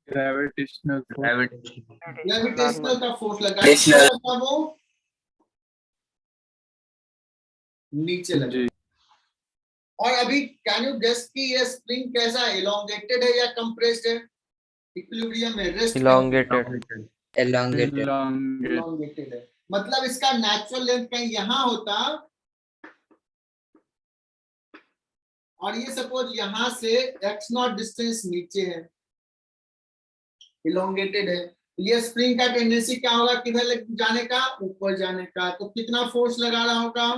ग्रेविटेशनल ग्रेविटेशनल का फोर्स लगा है, वो नीचे लगा। जी और अभी कैन यू गेस कि ये स्प्रिंग कैसा है, इलोंगेटेड है या कंप्रेस्ड है, इक्विलिब्रियम में, रेस्ट में, elongated, elongated इलोंगेटेड है। मतलब इसका नेचुरल लेंथ कहीं यहां होता और ये सपोज यहां से x नॉट डिस्टेंस नीचे है, इलोंगेटेड है, ये स्प्रिंग का टेंडेंसी क्या होगा, किधर जाने का, ऊपर जाने का। तो कितना फोर्स लगा रहा होगा,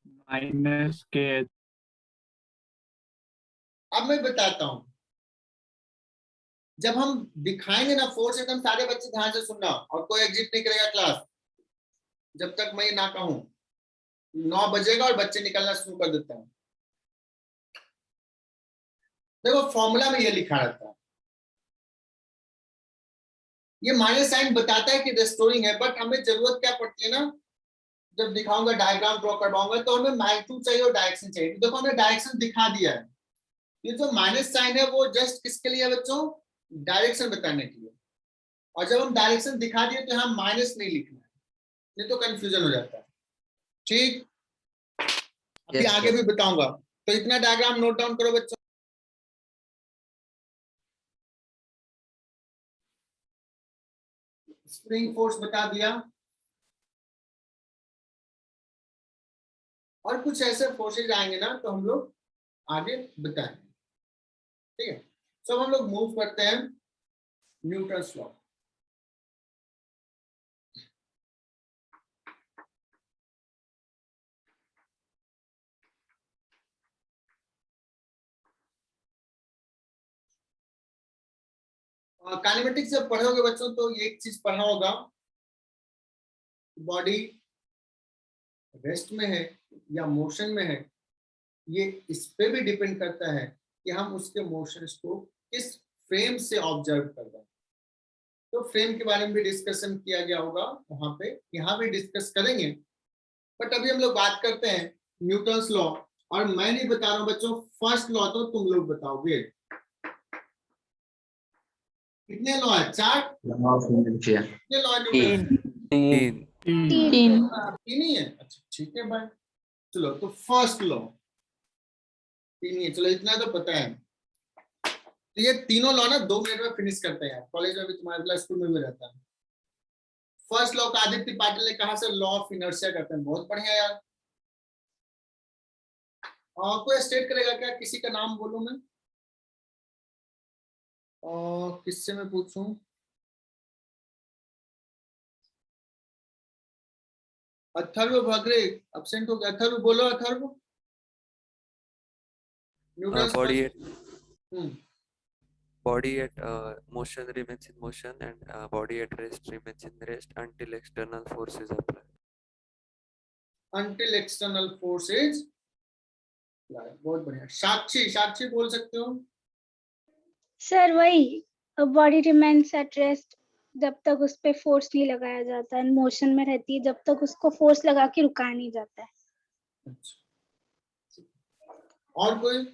माइनस के। अब मैं बताता हूं, जब हम दिखाएंगे ना फोर्स, एकदम सारे बच्चे ध्यान से सुनना और कोई एग्जिट नहीं करेगा क्लास जब तक मैं ना कहूं। 9 बजेगा और बच्चे निकलना शुरू कर देते हैं। देखो फॉर्मूला में ये लिखा रहता है, ये माइनस साइन बताता है कि रेस्टोरिंग है, बट हमें जरूरत क्या पड़ती है ना, जब दिखाऊंगा डायग्राम ड्रॉ करवाऊंगा तो हमें मैग्नीट्यूड चाहिए और डायरेक्शन चाहिए। तो देखो हमने डायरेक्शन दिखा दिया है, ये जो माइनस साइन है वो जस्ट किसके लिए बच्चों, डायरेक्शन बताने के लिए। और जब हम डायरेक्शन दिखा दिए तो हम माइनस नहीं लिखना है, नहीं तो कंफ्यूजन हो जाता है। ठीक, अभी Yes, आगे sir. भी बताऊंगा। तो इतना डायग्राम नोट डाउन करो बच्चों। स्प्रिंग फोर्स बता दिया, और कुछ ऐसे फोर्सेज आएंगे ना तो हम लोग आगे बताएंगे। ठीक है, सब हम लोग मूव करते हैं न्यूटन्स लॉ। काइनेमेटिक्स जब पढ़ोगे बच्चों तो एक चीज पढ़ा होगा, बॉडी रेस्ट में है या मोशन में है, ये इस पे भी डिपेंड करता है कि हम उसके मोशंस को किस फ्रेम से ऑब्जर्व कर रहे हैं। तो फ्रेम के बारे में भी डिस्कशन किया गया होगा वहां पे, यहाँ भी डिस्कस करेंगे। बट अभी हम लोग बात करते हैं न्यूटन्स लॉ, और मैं नहीं बता रहा हूँ बच्चों, फर्स्ट लॉ तो तुम लोग बताओगे। कितने लॉ है, 4? कितने लॉ है न्यूटन? 3 तीन ही है, अच्छा ठीक है भाई। चलो तो फर्स्ट लॉ तीन ही है, चलो इतना तो पता है। तो ये तीनों लॉ ना 2 मिनट में फिनिश करते हैं यार, कॉलेज में भी तुम्हारे क्लास स्कूल में भी रहता है। फर्स्ट लॉ का आदित्य पाटिल ने कहा से लॉ ऑफ इनर्शिया करते हैं, बहुत बढ़िया यार। कोई स्टेट करेगा क्या, किसी का नाम बोलूं मैं, किससे मैं पूछूं? अथर्व भगरे एब्सेंट हो गया, अथर्व बोलो, Atharva. Newton's body first. body at motion remains in motion and body at rest remains in rest until external force is applied. Until external force is applied। बहुत बढ़िया। साक्षी, साक्षी बोल सकते हो? सर वही, बॉडी रिमेन्स एट रेस्ट जब तक उस पे फोर्स नहीं लगाया जाता है, मोशन में रहती है जब तक उसको फोर्स लगा के रुकाया नहीं जाता है। अच्छा। और कोई?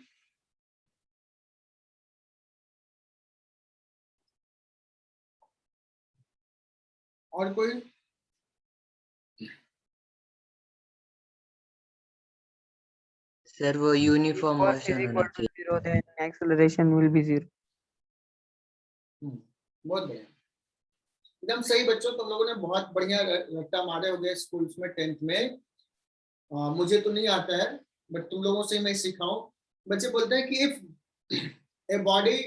और कोई? सर वो यूनिफॉर्म Force is मोशन होना equal to चाहिए। 0, then acceleration will be 0. बहुत बढ़िया, एकदम सही बच्चों, तुम लोगों ने बहुत बढ़िया रट्टा मारे हो गए स्कूल्स में 10th में। मुझे तो नहीं आता है, बट तुम लोगों से मैं सिखाऊं। बच्चे बोलते हैं कि if a body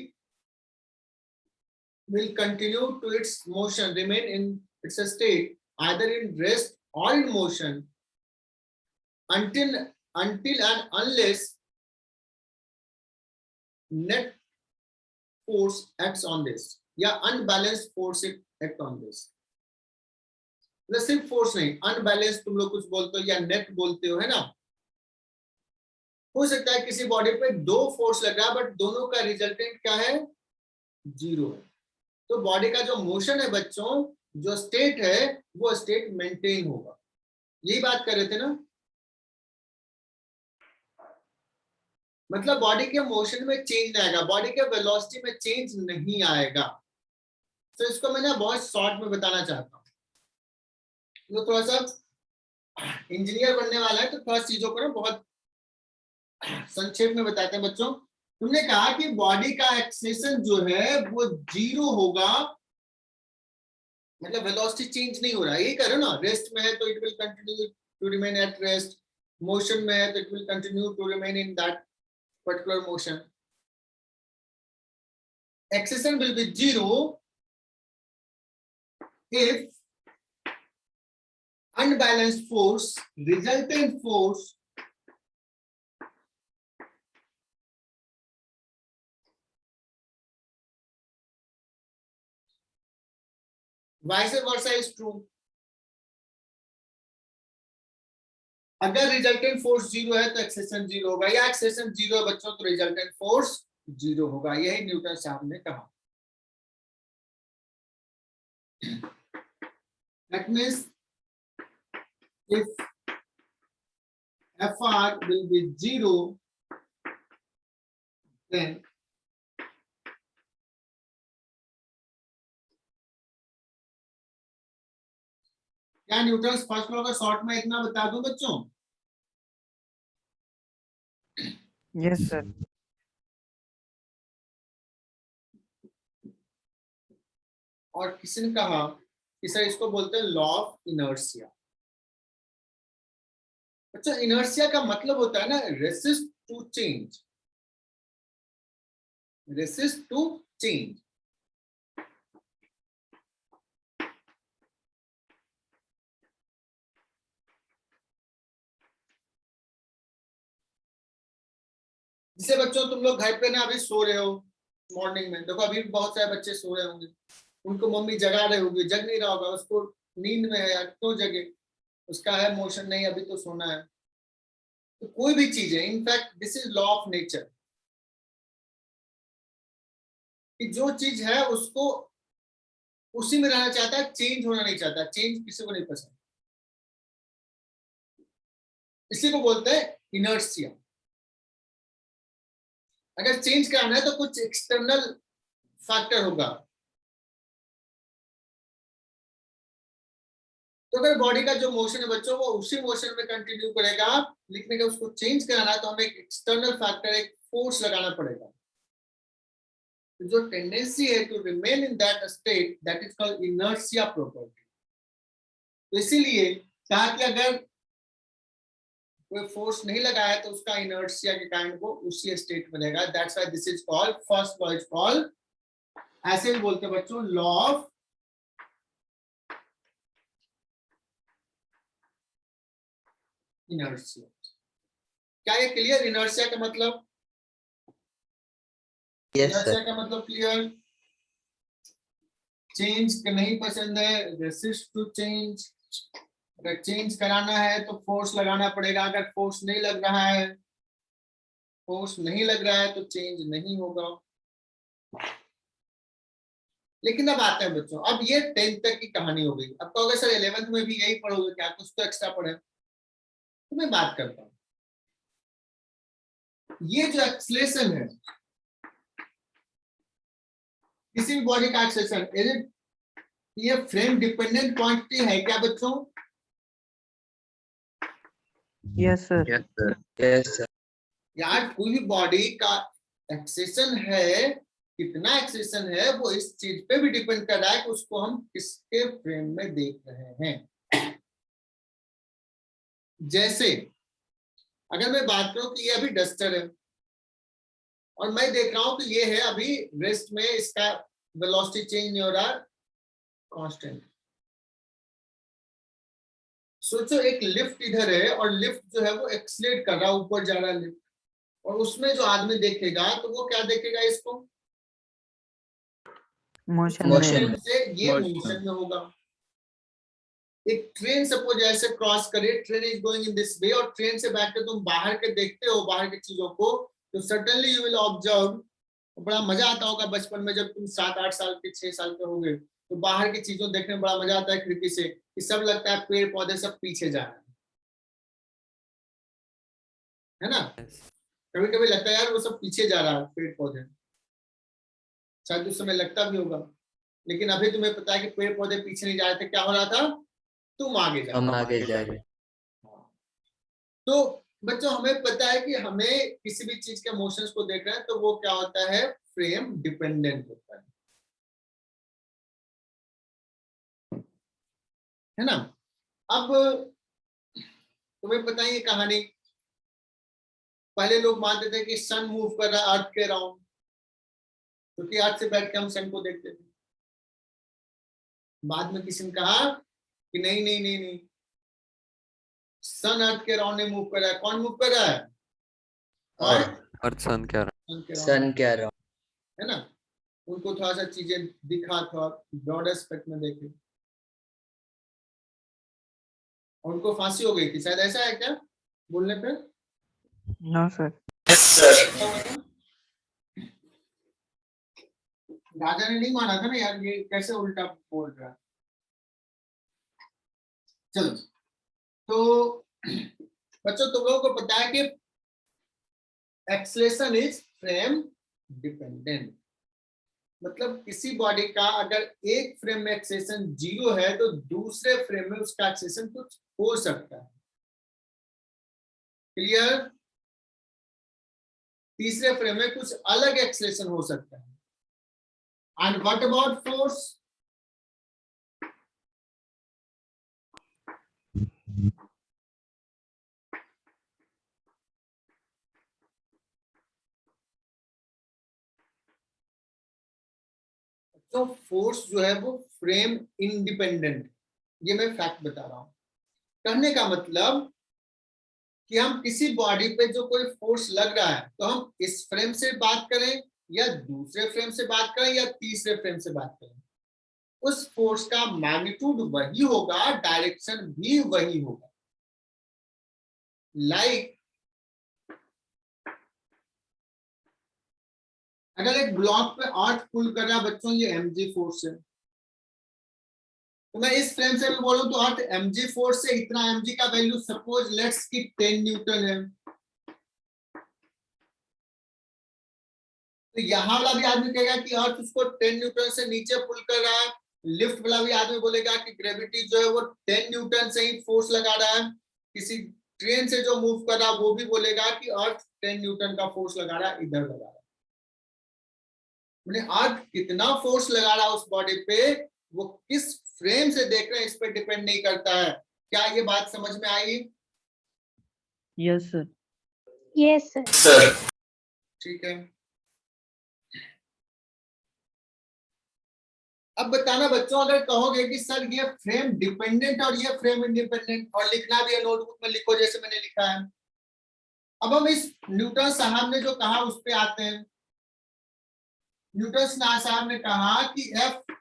will continue to its motion, remain in its state either in rest or in motion until and unless net force acts on this या unbalanced force act on this। मतलब सिर्फ force नहीं, unbalance तुम लोग कुछ बोलते हो या नेट बोलते हो, है ना। हो सकता है किसी बॉडी पे 2 फोर्स लग रहा है बट दोनों का रिजल्टेंट क्या है, 0 है। तो बॉडी का जो मोशन है बच्चों, जो स्टेट है वो स्टेट मेंटेन होगा। यही बात कर रहे थे ना। मतलब बॉडी के मोशन में चेंज नहीं आएगा, बॉडी के वेलोसिटी में चेंज नहीं आएगा। तो इसको मैं ना बहुत शॉर्ट में बताना चाहता हूँ। तो थोड़ा सा इंजीनियर बनने वाला है तो थोड़ा चीजों को ना बहुत संक्षेप में बताते हैं बच्चों। तुमने कहा कि बॉडी का एक्सेलेरेशन जो है वो 0 होगा, मतलब वेलोसिटी चेंज नहीं हो रहा है, यही करो ना। रेस्ट में है तो it will continue to remain at rest, motion में है तो it will continue to remain in that particular motion. Acceleration will be 0 if unbalanced force, resultant force vice versa is true। अगर रिजल्टेंट फोर्स 0 है तो acceleration 0 होगा, या acceleration 0 है बच्चों तो रिजल्टेंट फोर्स 0 होगा। यही न्यूटन साहब ने कहा। That means if Fr will be 0, then क्या न्यूटन फर्स्ट लॉ का शॉर्ट में इतना बता दूं बच्चों? Yes, sir. और किसी ने कहा कि सर इसको बोलते हैं लॉ ऑफ इनर्शिया। अच्छा, इनर्शिया का मतलब होता है ना resist to change, resist to change. जिसे बच्चों तुम लोग घर पे ना अभी सो रहे हो मॉर्निंग में, देखो अभी बहुत सारे बच्चे सो रहे होंगे, उनको मम्मी जगा रहे होगी, जग नहीं रहा होगा, उसको नींद में है यार, क्यों जगे, उसका है मोशन नहीं, अभी तो सोना है। तो कोई भी चीज है, in fact this is law of nature, कि जो चीज है उसको उसी में रहना चाहता है, चेंज होना नहीं चाहता। चेंज किसी को नहीं पसंद, इसी को बोलते हैं इनर्शिया। अगर चेंज करना है तो कुछ एक्सटर्नल फैक्टर होगा। तो अगर बॉडी का जो मोशन है बच्चों वो उसी मोशन में कंटिन्यू करेगा, लेकिन अगर उसको चेंज कराना है तो हमें एक एक्सटर्नल फैक्टर, एक फोर्स लगाना पड़ेगा। जो टेंडेंसी है to remain in that state, that is called inertia property. तो इसीलिए कहा कि अगर कोई फोर्स नहीं लगाया तो उसका इनर्शिया के कारण वो उसी स्टेट में रहेगा। That's why this is called, first law is called, ऐसे भी बोलते हैं बच्चों, लॉ ऑफ इनर्शिया। क्या ये क्लियर? इनर्शिया का मतलब, Yes, इनर्शिया sir. का मतलब क्लियर? चेंज नहीं पसंद है, रेसिस्ट टू चेंज। अगर चेंज कराना है तो फोर्स लगाना पड़ेगा, अगर फोर्स नहीं लग रहा है, फोर्स नहीं लग रहा है तो चेंज नहीं होगा। लेकिन अब आते हैं बच्चों, अब ये 10th तक की कहानी हो गई। अब कहोगे सर 11th में भी यही पढ़ोगे क्या, कुछ तो एक्स्ट्रा पढ़े? तो मैं बात करता हूं, ये जो एक्सेलरेशन है, किसी भी बॉडी का एक्सेलरेशन, ये फ्रेम डिपेंडेंट क्वांटिटी है क्या बच्चों? Yes, sir. Yes, sir. Yes, sir. यार कोई भी बॉडी का एक्सेलरेशन है, कितना एक्सेलरेशन है, वो इस चीज पे भी डिपेंड कर रहा है कि उसको हम किसके फ्रेम में देख रहे हैं। जैसे अगर मैं बात करूं कि ये अभी डस्टर है और मैं देख रहा हूं कि ये है अभी रेस्ट में, इसका वेलोसिटी चेंज नहीं हो रहा, कांस्टेंट। सोचो एक लिफ्ट इधर है और लिफ्ट जो है वो एक्सलेट कर रहा है, ऊपर जा रहा है लिफ्ट, और उसमें जो आदमी देखेगा तो वो क्या देखेगा? इसको Motion Motion. में. से ये Motion. मोशन में होगा। एक ट्रेन सपोज ऐसे क्रॉस करे, train is going in this way, और ट्रेन से बैठ के तुम बाहर के देखते हो, बाहर की चीजों को, तो सडनली यू विल ऑब्जर्व, बड़ा मजा आता होगा बचपन में जब तुम 7-8 साल के 6 साल के हो गए, तो बाहर की चीजों देखने में बड़ा मजा आता है खिड़की से, कि सब लगता है पेड़ पौधे सब पीछे जा रहे है ना? Yes. कभी कभी लगता है यार वो सब पीछे जा रहा है, पेड़ पौधे, शायद उस समय लगता भी होगा। लेकिन अभी तुम्हें पता है कि पेड़ पौधे पीछे नहीं जा रहे थे, क्या हो रहा था? तुम आगे जा हम रहे आगे जा रहे हैं। तो बच्चों हमें पता है कि हमें किसी भी चीज के मोशंस को देख रहे हैं तो वो क्या होता है? फ्रेम डिपेंडेंट होता है ना? अब तुम्हें पता ही है कहानी, पहले लोग मानते थे कि सन मूव कर रहा है अर्थ के अराउंड, क्योंकि अर्थ से बैठ के हम सन को देखते थे। बाद में किसी ने कहा कि नहीं नहीं नहीं नहीं, सन अर्थ के अराउंड नहीं मूव कर रहा है। कौन मूव कर रहा है? अर्थ सन क्या रहा? सन के around, सन क्या रहा? है ना? उनको थोड़ा सा चीजें दिखा, थोड़ा ब्रॉड एस्पेक्ट में देखे, और उनको फांसी हो गई थी शायद, ऐसा है क्या बोलने पे? No, sir. Yes, sir. राजा ने नहीं माना था ना यार, ये कैसे उल्टा बोल रहा है। चलो, तो बच्चों तुम लोगों को पता है कि एक्सेलरेशन इज फ्रेम डिपेंडेंट, मतलब किसी बॉडी का अगर एक फ्रेम में एक्सेलरेशन 0 है तो दूसरे फ्रेम में उसका एक्सेलरेशन कुछ हो सकता है। क्लियर? तीसरे फ्रेम में कुछ अलग एक्सेलरेशन हो सकता है। And what about force? तो फोर्स जो है वो फ्रेम इंडिपेंडेंट, ये मैं फैक्ट बता रहा हूं। कहने का मतलब कि हम किसी बॉडी पे जो कोई फोर्स लग रहा है तो हम इस फ्रेम से बात करें या दूसरे फ्रेम से बात करें या तीसरे फ्रेम से बात करें, उस फोर्स का मैग्नीट्यूड वही होगा, डायरेक्शन भी वही होगा। लाइक अगर एक ब्लॉक पे अर्थ पुल कर रहा है बच्चों, ये mg फोर्स है, तो मैं इस फ्रेम से भी बोलूं तो अर्थ mg फोर्स से इतना mg का वैल्यू सपोज लेट्स की 10 न्यूटन है, तो यहाँ वाला भी आदमी कहेगा कि अर्थ उसको 10 न्यूटन से नीचे पुल कर रहा है। लिफ्ट वाला भी आदमी बोलेगा कि ग्रेविटी जो है वो 10 न्यूटन से ही फोर्स लगा रहा है। किसी ट्रेन से जो मूव कर रहा है वो भी बोलेगा कि अर्थ 10 न्यूटन का फोर्स लगा रहा है, इधर लगा रहा है। मैंने अर्थ कितना फोर्स लगा रहा है उस बॉडी पे, वो किस फ्रेम से देख रहे हैं इस पे डिपेंड नहीं करता है। क्या ये बात समझ में आई? Yes, sir. Yes, sir. Sir. ठीक है, अब बताना बच्चों, अगर कहोगे कि सर ये फ्रेम डिपेंडेंट और ये फ्रेम इंडिपेंडेंट, और लिखना भी है नोटबुक में, लिखो जैसे मैंने लिखा है। अब हम इस न्यूटन साहब ने जो कहा उस पे आते हैं। न्यूटन साहब ने कहा कि एफ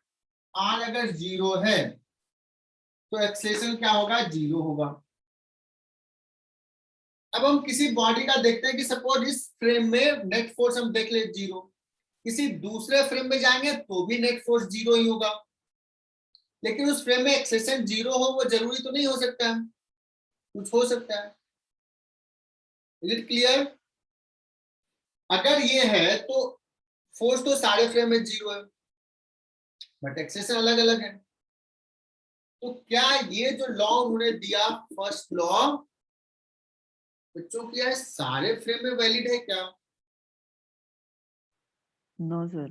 आर अगर 0 है तो एक्सेलरेशन क्या होगा? 0 होगा। अब हम किसी बॉडी का देखते हैं कि सपोज इस फ्रेम में नेट फोर्स हम देख ले 0, किसी दूसरे फ्रेम में जाएंगे तो भी नेट फोर्स 0 ही होगा, लेकिन उस फ्रेम में एक्सेलरेशन 0 हो वो जरूरी तो नहीं हो सकता है, कुछ हो सकता है। Is it clear? अगर ये है तो फोर्स तो सारे फ्रेम में 0 है, बट एक्सेलरेशन अलग अलग है। तो क्या ये जो लॉ उन्होंने दिया फर्स्ट लॉ बच्चों, क्या है सारे फ्रेम में वैलिड है क्या? No, sir.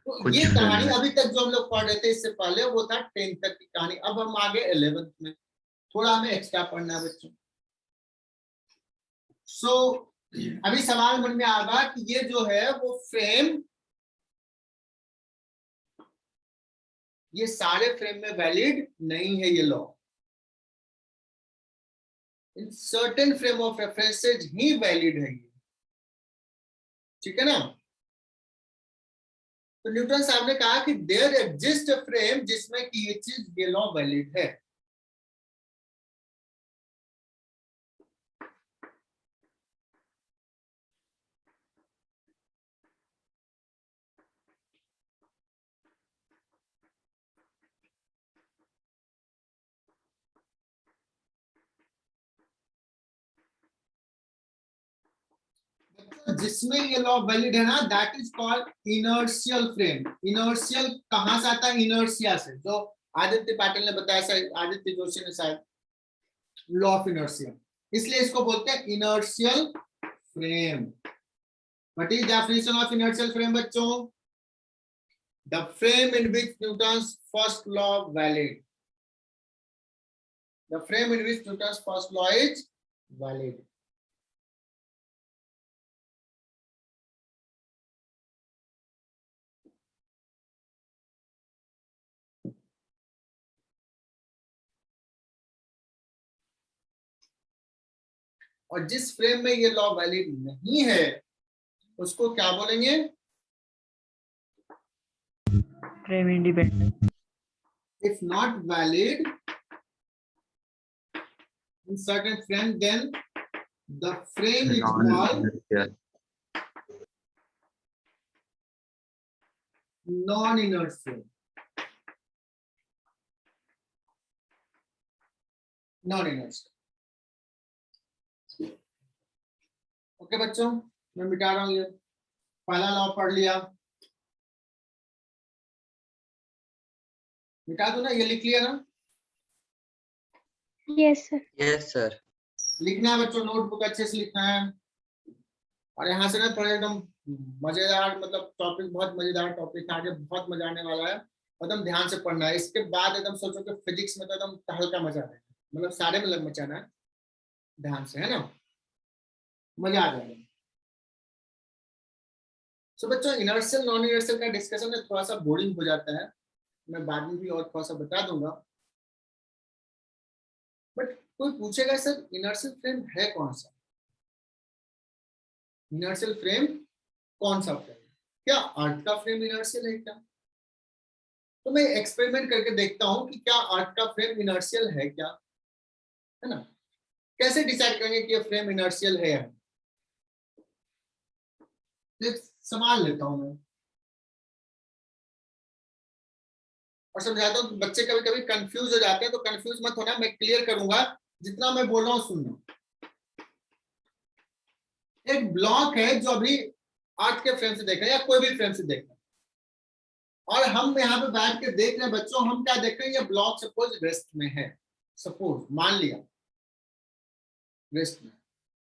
तो कुछ ये frame कहानी में। अभी तक जो हम लोग पढ़ रहे थे इससे पहले वो था 10th तक की कहानी। अब हम आगे 11th में, थोड़ा हमें एक्स्ट्रा पढ़ना है बच्चों। सो अभी सवाल मन में आएगा कि ये जो है वो फ्रेम, ये सारे फ्रेम में वैलिड नहीं है ये law. In certain frame of references he valid है ये, ठीक है ना? तो न्यूटन साहब ने कहा कि देयर एग्जिस्ट अ फ्रेम जिसमें कि ये चीज, ये लॉ वैलिड है। जिसमें ये लॉ वैलिड है ना, that is called inertial frame. Inertial कहां से आता है? इनर्शिया से, जो आदित्य पाटिल ने बताया, शायद आदित्य जोशी ने, शायद लॉ ऑफ इनर्शिया, इसलिए इसको बोलते हैं inertial frame. What is definition of inertial frame बच्चों? The frame in which Newton's first law valid. The frame in which Newton's first law is valid. और जिस फ्रेम में ये लॉ वैलिड नहीं है उसको क्या बोलेंगे? Frame independent. If not valid in certain frame, then the frame is called non-inertial. Non-inertial. Okay बच्चों, मैं मिटा रहा हूं ये पहला लॉ पढ़ लिया, मिटा दो ना, ये लिख लिया ना? Yes, sir. Yes, sir. लिखना है बच्चों, नोटबुक अच्छे से लिखना है। और यहाँ से ना थोड़ा एकदम मजेदार, मतलब टॉपिक बहुत मजेदार टॉपिक, आगे बहुत मजा आने वाला है, एकदम ध्यान से पढ़ना है। इसके बाद एकदम सोचो कि फिजिक्स में तो एकदम तहलका मचा देना, मतलब सारे में लग मचाना है, ध्यान से, है ना? मजा आ जाएगा। सो बच्चों, इनर्शियल नॉन इनर्शियल का डिस्कशन में थोड़ा सा बोरिंग हो जाता है, मैं बाद में भी और थोड़ा सा बता दूंगा। बट कोई पूछेगा सर इनर्शियल फ्रेम है कौन सा? इनर्शियल फ्रेम कौन सा फ्रेम? क्या अर्थ का फ्रेम इनर्शियल है क्या? तो मैं एक्सपेरिमेंट करके देखता हूं कि क्या अर्थ का फ्रेम इनर्शियल है क्या, है ना? कैसे डिसाइड करेंगे कि ये फ्रेम इनर्शियल है? संभाल लेता हूं मैं और समझाता हूं। बच्चे कभी कभी कंफ्यूज हो जाते हैं, तो कंफ्यूज मत होना, मैं क्लियर करूंगा, जितना मैं बोल रहा हूं सुनना। एक ब्लॉक है जो अभी अर्थ के फ्रेम से देख रहे हैं या कोई भी फ्रेम से देख रहे हैं, और हम यहाँ पे बैठ के देख रहे हैं बच्चों, हम क्या देख रहे हैं? ये ब्लॉक सपोज रेस्ट में है, सपोज मान लिया रेस्ट में,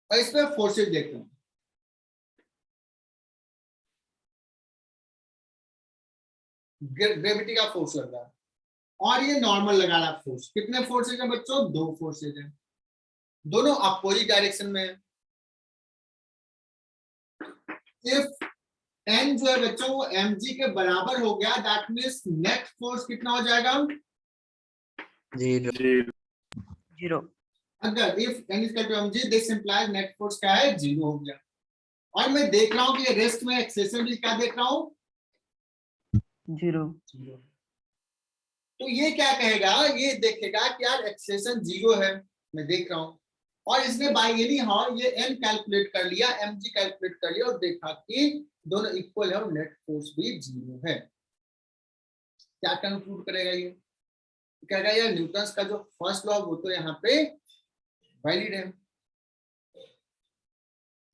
और इसमें फोर्सेज देख रहे हैं। ग्रेविटी का फोर्स लग रहा है और ये नॉर्मल लगा रहा है फोर्स। कितने फोर्सेज हैं बच्चों? 2 फोर्सेज हैं, दोनों अपोजिट डायरेक्शन में है। इफ एन जो है बच्चों वो mg के बराबर हो गया, दैट मींस नेट फोर्स कितना हो जाएगा? 0. 0. अगर if n is equal to mg, this implies net force क्या है? 0 हो गया। और मैं देख रहा हूं कि रेस्ट में एक्सेलरेशन भी क्या देख रहा हूं? 0. तो ये क्या कहेगा? ये देखेगा कि यार एक्सेलरेशन 0 है, मैं देख रहा हूं, और इसने बाय एनी हाउ ये n कैलकुलेट कर लिया, mg कैलकुलेट कर लिया और देखा कि दोनों इक्वल है और नेट फोर्स भी 0 है। क्या कंक्लूड करेगा ये? कहेगा यार न्यूटन का जो फर्स्ट लॉ वो तो यहाँ पे वैलिड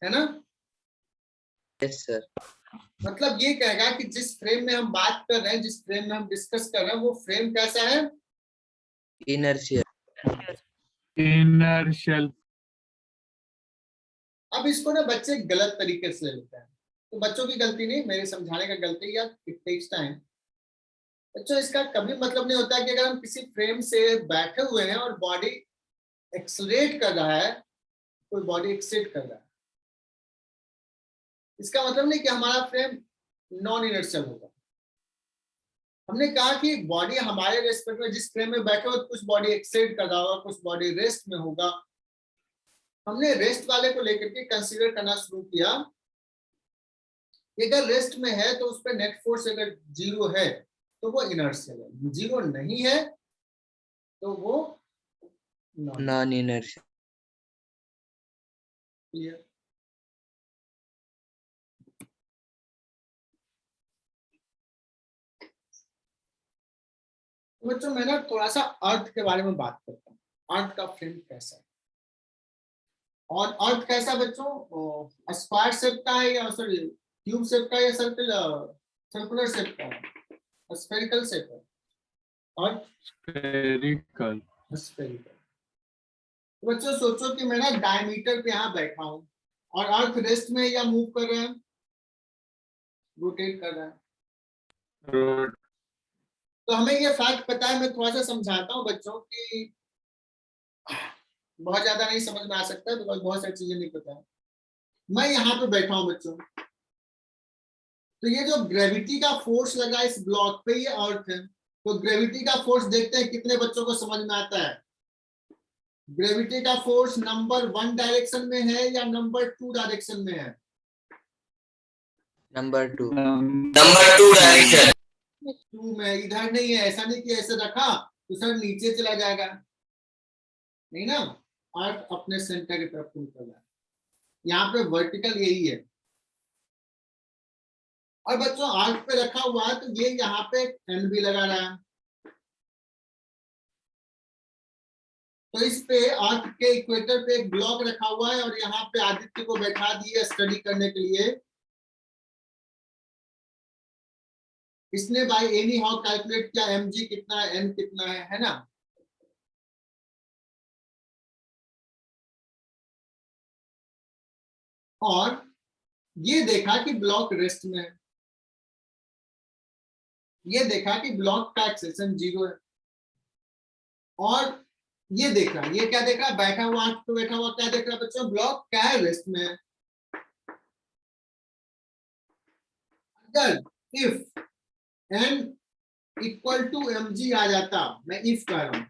है ना? Yes, sir. मतलब ये कहेगा कि जिस फ्रेम में हम बात कर रहे हैं, जिस फ्रेम में हम डिस्कस कर रहे हैं, वो फ्रेम कैसा है? Inertia. inertial, अब इसको ना बच्चे गलत तरीके से लेते हैं, तो बच्चों की गलती नहीं, मेरे समझाने का गलती, या इट टेक्स टाइम। बच्चों इसका कभी मतलब नहीं होता कि अगर हम किसी फ्रेम से बैठे हुए हैं और बॉडी एक्सेलरेट कर रहा है, कोई बॉडी एक्सेलरेट कर रहा है, इसका मतलब नहीं कि हमारा फ्रेम नॉन इनर्शियल होगा। हमने कहा कि बॉडी हमारे रेस्पेक्ट में जिस फ्रेम में बैठे हो, कुछ बॉडी एक्सेलरेट कर रहा होगा, कुछ बॉडी रेस्ट में होगा। हमने रेस्ट वाले को लेकर के कंसीडर करना शुरू किया कि अगर रेस्ट में है तो उस पर नेट फोर्स अगर 0 है तो वो इनर्शियल है, 0 नहीं है तो वो Non-inertial. क्लियर। बच्चों मैं ना थोड़ा सा अर्थ के बारे में बात करता हूँ, अर्थ का फ्रेम कैसा है। और अर्थ कैसा बच्चों? स्क्वायर शेप का है या सॉरी ट्यूब शेप का या सर्कुलर शेप का है? स्फेरिकल शेप है और spherical, स्फेरिकल। बच्चों सोचो कि मैं ना डायमीटर पे यहाँ बैठा हूँ और अर्थ रेस्ट में या मूव कर रहा है, रोटेट कर रहा है। road, तो हमें ये फैक्ट पता है, मैं थोड़ा सा समझाता हूँ बच्चों की, बहुत ज्यादा नहीं समझ में आ सकता बिकॉज बहुत सारी चीजें नहीं पता है। मैं यहाँ पे बैठा हूँ बच्चों, तो ये जो ग्रेविटी का फोर्स लगा इस ब्लॉक पे, ये अर्थ है। तो ग्रेविटी का फोर्स देखते हैं कितने बच्चों को समझ में आता है। ग्रेविटी का फोर्स नंबर 1 डायरेक्शन में है या नंबर 2 डायरेक्शन में है? Number 2. Number 2 direction. 2 में। इधर नहीं है, ऐसा नहीं कि ऐसे रखा तो सर नीचे चला जाएगा, नहीं ना, अर्थ अपने सेंटर की तरफ पुल कर रहा है। यहाँ पे वर्टिकल यही है। और बच्चों अर्थ पे रखा हुआ है तो ये यहाँ पे एन भी लगा रहा है, तो इस पे अर्थ के इक्वेटर पे एक ब्लॉक रखा हुआ है और यहाँ पे आदित्य को बैठा दिए स्टडी करने के लिए। इसने बाय एनी हाउ कैलकुलेट किया mg कितना है, n कितना है ना। और ये देखा कि ब्लॉक रेस्ट में है, ये देखा कि ब्लॉक का एक्सेलरेशन 0 है, और ये देख रहा है, ये क्या देख रहा है? बैठा हुआ आंख पे बैठा हुआ क्या देख रहा है बच्चों? ब्लॉक क्या है? रेस्ट में है। अगर if n equal to mg आ जाता, मैं इफ कह रहा हूं,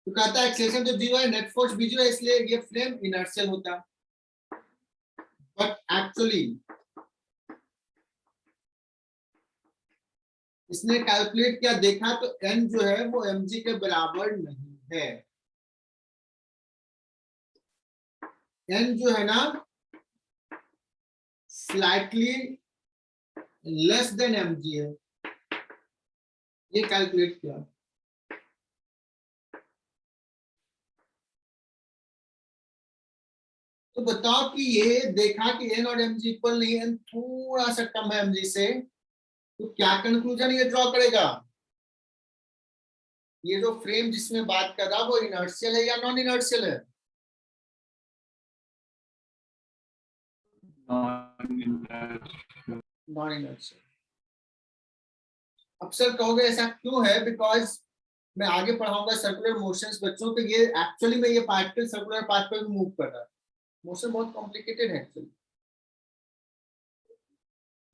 तो कहता है एक्सेलरेशन जो 0 है, नेट फोर्स भी 0 है, इसलिए ये फ्रेम इनर्शियल होता। बट एक्चुअली इसने कैलकुलेट किया, देखा तो n जो है वो mg के बराबर नहीं है। n जो है ना स्लाइटली लेस देन mg है, ये कैलकुलेट किया। तो बताओ कि ये देखा कि n और mg इक्वल नहीं है, n थोड़ा सा कम है mg से, तो क्या कंक्लूजन ये ड्रॉ करेगा? ये जो फ्रेम जिसमें बात कर रहा वो इनर्शियल है या नॉन इनर्शियल है? non-inertial, non inertial. अब सर कहोगे ऐसा क्यों है, बिकॉज मैं आगे पढ़ाऊंगा सर्कुलर मोशंस बच्चों, तो ये एक्चुअली में ये पार्टिकल सर्कुलर पाथ पर मूव कर रहा है। मोशन बहुत कॉम्प्लिकेटेड है एक्चुअली,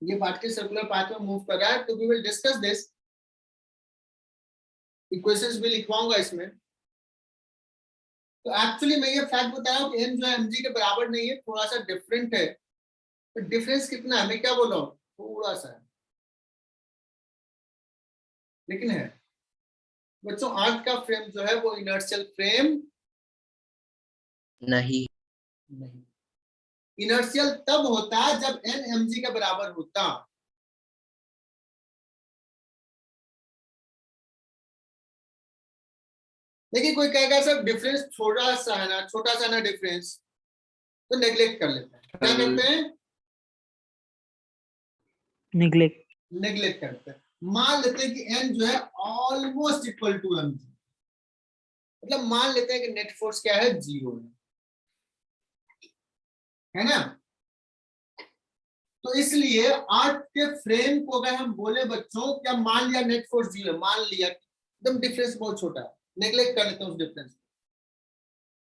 ये पार्टिकल सर्कुलर पाथ में मूव कर रहा है, तो we will discuss this, equations भी लिखवाऊंगा इसमें। तो एक्चुअली मैं ये फैक्ट बता रहा हूँ कि m जो है mg के बराबर नहीं है, थोड़ा सा डिफरेंट है। तो डिफरेंस कितना है, मैं क्या बोल रहा हूँ, थोड़ा सा है, लेकिन है। बच्चों अर्थ का फ्रेम जो है वो इनर्शियल फ्रेम नहीं। नहीं, इनर्शियल तब होता जब n mg के बराबर होता। देखिए कोई कहेगा सर डिफरेंस छोटा सा है ना, छोटा सा ना डिफरेंस, तो नेग्लेक्ट कर लेते हैं। क्या करते हैं, नेग्लेक्ट करते हैं। मान लेते हैं कि n जो है ऑलमोस्ट इक्वल टू mg, मतलब मान लेते हैं कि नेट फोर्स क्या है, 0 है ना। तो इसलिए अर्थ के फ्रेम को अगर हम बोले बच्चों, क्या मान लिया नेट फोर्स 0, मान लिया एकदम डिफरेंस बहुत छोटा है, नेग्लेक्ट कर लेते हैं उस डिफरेंस,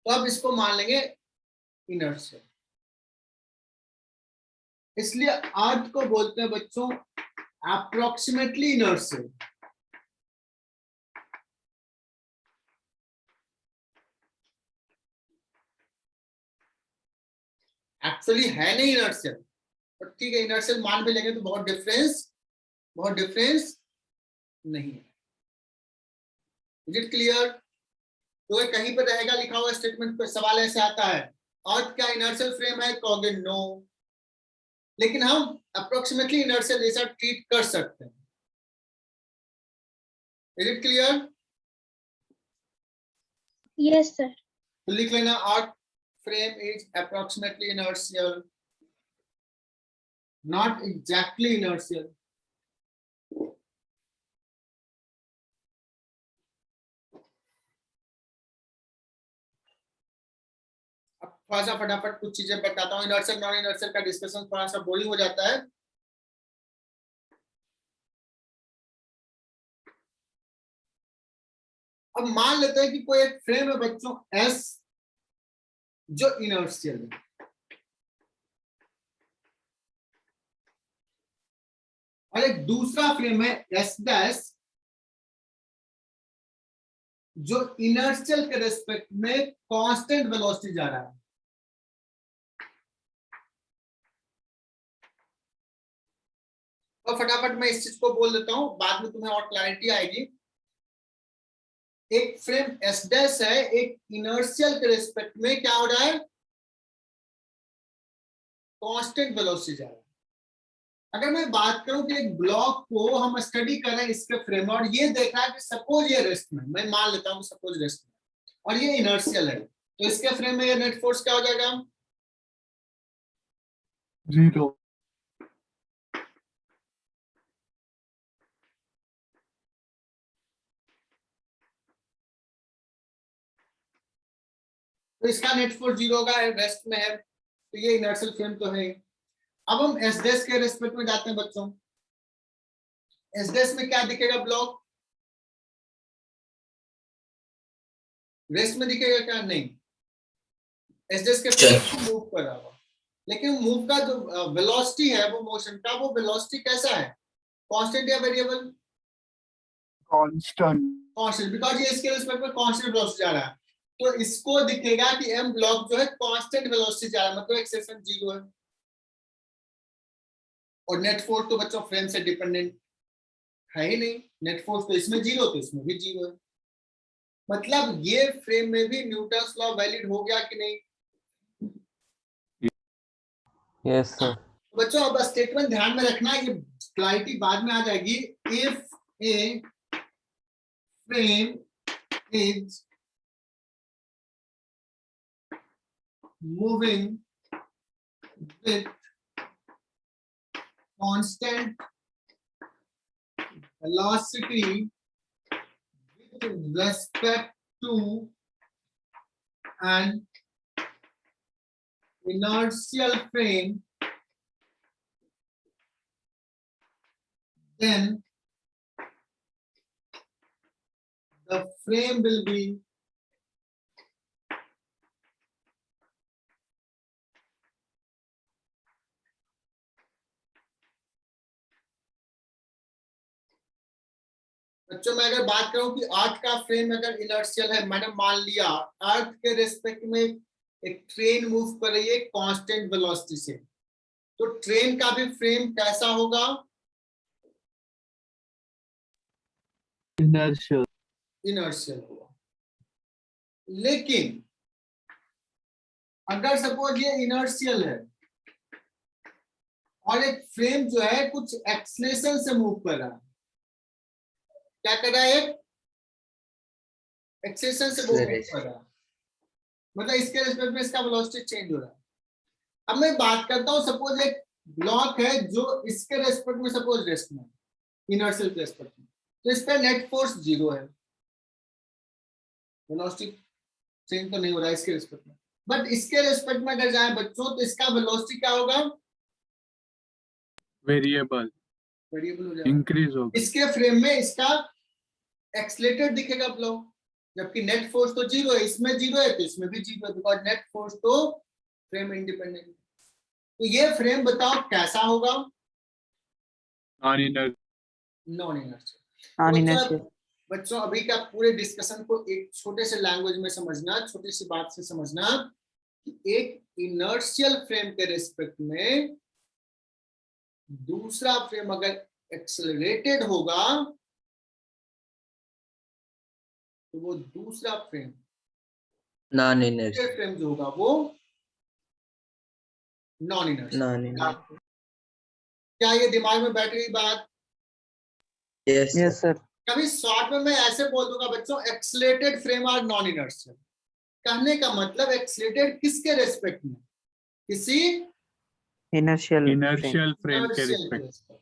तो अब इसको मान लेंगे इनर्शियल। इसलिए अर्थ को बोलते हैं बच्चों अप्रोक्सीमेटली इनर्शियल। एक्चुअली है नहीं इनर्शियल, पर ठीक है इनर्शियल मान भी लेंगे तो बहुत डिफरेंस नहीं है। Is it clear? तो कहीं पर रहेगा लिखा हुआ स्टेटमेंट पर, सवाल ऐसे आता है अर्थ क्या इनर्शियल फ्रेम है, कहोगे नो, लेकिन हम अप्रोक्सीमेटली इनर्शियल जैसा ट्रीट कर सकते हैं। Is it clear? Yes sir. तो लिख लेना अर्थ frame is approximately inertial, not exactly inertial. अब थोड़ा सा फटाफट कुछ चीजें बताता हूँ, इनर्शियल नॉन इनर्शियल का डिस्कशन थोड़ा सा बोरिंग हो जाता है। अब मान लेते हैं कि कोई एक फ्रेम है बच्चों S जो इनर्शियल है, और एक दूसरा फ्रेम है S डैश जो इनर्शियल के रेस्पेक्ट में कांस्टेंट वेलोसिटी जा रहा है। तो फटाफट मैं इस चीज को बोल देता हूं, बाद में तुम्हें और क्लैरिटी आएगी। एक फ्रेम S डैश है, एक इनर्शियल के रेस्पेक्ट में क्या हो रहा है, कांस्टेंट वेलोसिटी जा रहा है। अगर मैं बात करूं कि एक ब्लॉक को हम स्टडी कर रहे हैं इसके फ्रेम में, और ये देख रहा है कि सपोज ये रेस्ट में, मैं मान लेता हूं सपोज रेस्ट में, और ये इनर्शियल है, तो इसके फ्रेम में ये नेट फोर्स क्या हो जाएगा, 0. तो इसका नेट फोर्स 0 होगा, रेस्ट में है, तो ये इनर्शियल फ्रेम तो है। अब हम एस डैश के रेस्पेक्ट में जाते हैं बच्चों, एस डैश में क्या दिखेगा, ब्लॉक रेस्ट में दिखेगा क्या, नहीं, एस डैश के फ्रेम मूव कर रहा होगा, लेकिन मूव का जो वेलोसिटी है वो मोशन का, वो वेलोसिटी कैसा है, कांस्टेंट या वेरिएबल, कांस्टेंट, बिकॉज ये इसके रेस्पेक्ट में कांस्टेंट वेलोसिटी जा रहा है, तो इसको दिखेगा कि एम ब्लॉक जो है कांस्टेंट वेलोसिटी जा रहा है, मतलब एक्सेलेरेशन 0 है। और नेट फोर्स तो बच्चों फ्रेम से डिपेंडेंट है ही नहीं, नेट फोर्स तो इसमें 0 तो इसमें भी 0 है, मतलब ये फ्रेम में भी न्यूटन्स लॉ वैलिड हो गया कि नहीं? Yes sir. बच्चों अब स्टेटमेंट ध्यान में रखना, ये क्लैरिटी बाद में आ जाएगी। If a frame is moving with constant velocity with respect to an inertial frame, then the frame will be बच्चों मैं अगर बात करूं कि अर्थ का फ्रेम अगर इनर्शियल है, मैंने मान लिया अर्थ के रिस्पेक्ट में एक ट्रेन मूव कर रही है कांस्टेंट वेलोसिटी से, तो ट्रेन का भी फ्रेम कैसा होगा? Inertial. इनर्शियल होगा। लेकिन अगर सपोज ये इनर्शियल है और एक फ्रेम जो है कुछ एक्सलेशन से मूव कर रहा है, क्या कर रहा है? एक एक्सेलेरेशन से मूव कर रहा है, मतलब इसके रिस्पेक्ट में इसका वेलोसिटी चेंज हो रहा है। अब मैं बात करता हूं सपोज एक ब्लॉक है जो इसके रेस्पेक्ट में सपोज रेस्ट में, इनर्शियल के रेस्पेक्ट में, तो इस पे नेट फोर्स 0 है, वेलोसिटी चेंज तो नहीं हो रहा है इसके रेस्पेक्ट में, बट इसके रेस्पेक्ट में अगर जाए बच्चों तो इसका वेलोसिटी क्या होगा? Variable. वेरिएबल हो जाएगा। Increase होगा. इसके फ्रेम में इसका एक्सलेटेड दिखेगा ब्लॉक, जबकि नेट फोर्स तो 0 है, इसमें 0 है तो इसमें भी 0 है, बिकॉज नेट फोर्स तो फ्रेम इंडिपेंडेंट है। तो ये फ्रेम बताओ कैसा होगा? Non-inertial. Non inertial. Non inertial. बच्चों अभी का पूरे डिस्कशन को एक छोटे से लैंग्वेज में समझना, छोटी सी बात से समझना कि एक इनर्शियल फ्रेम के रिस्पेक्ट में दूसरा फ्रेम अगर एक्सेलरेटेड होगा तो वो दूसरा फ्रेम नॉन इनर्शियल। फ्रेम जो होगा वो नॉन इनर्शियल। क्या ये दिमाग में बैठ गई बात? Yes yes sir. कभी शॉर्ट में मैं ऐसे बोल दूंगा बच्चों, accelerated frame are non inertial. कहने का मतलब एक्सलेटेड किसके रेस्पेक्ट में? किसी इनर्शियल Inertial frame के inertial respect. के respect।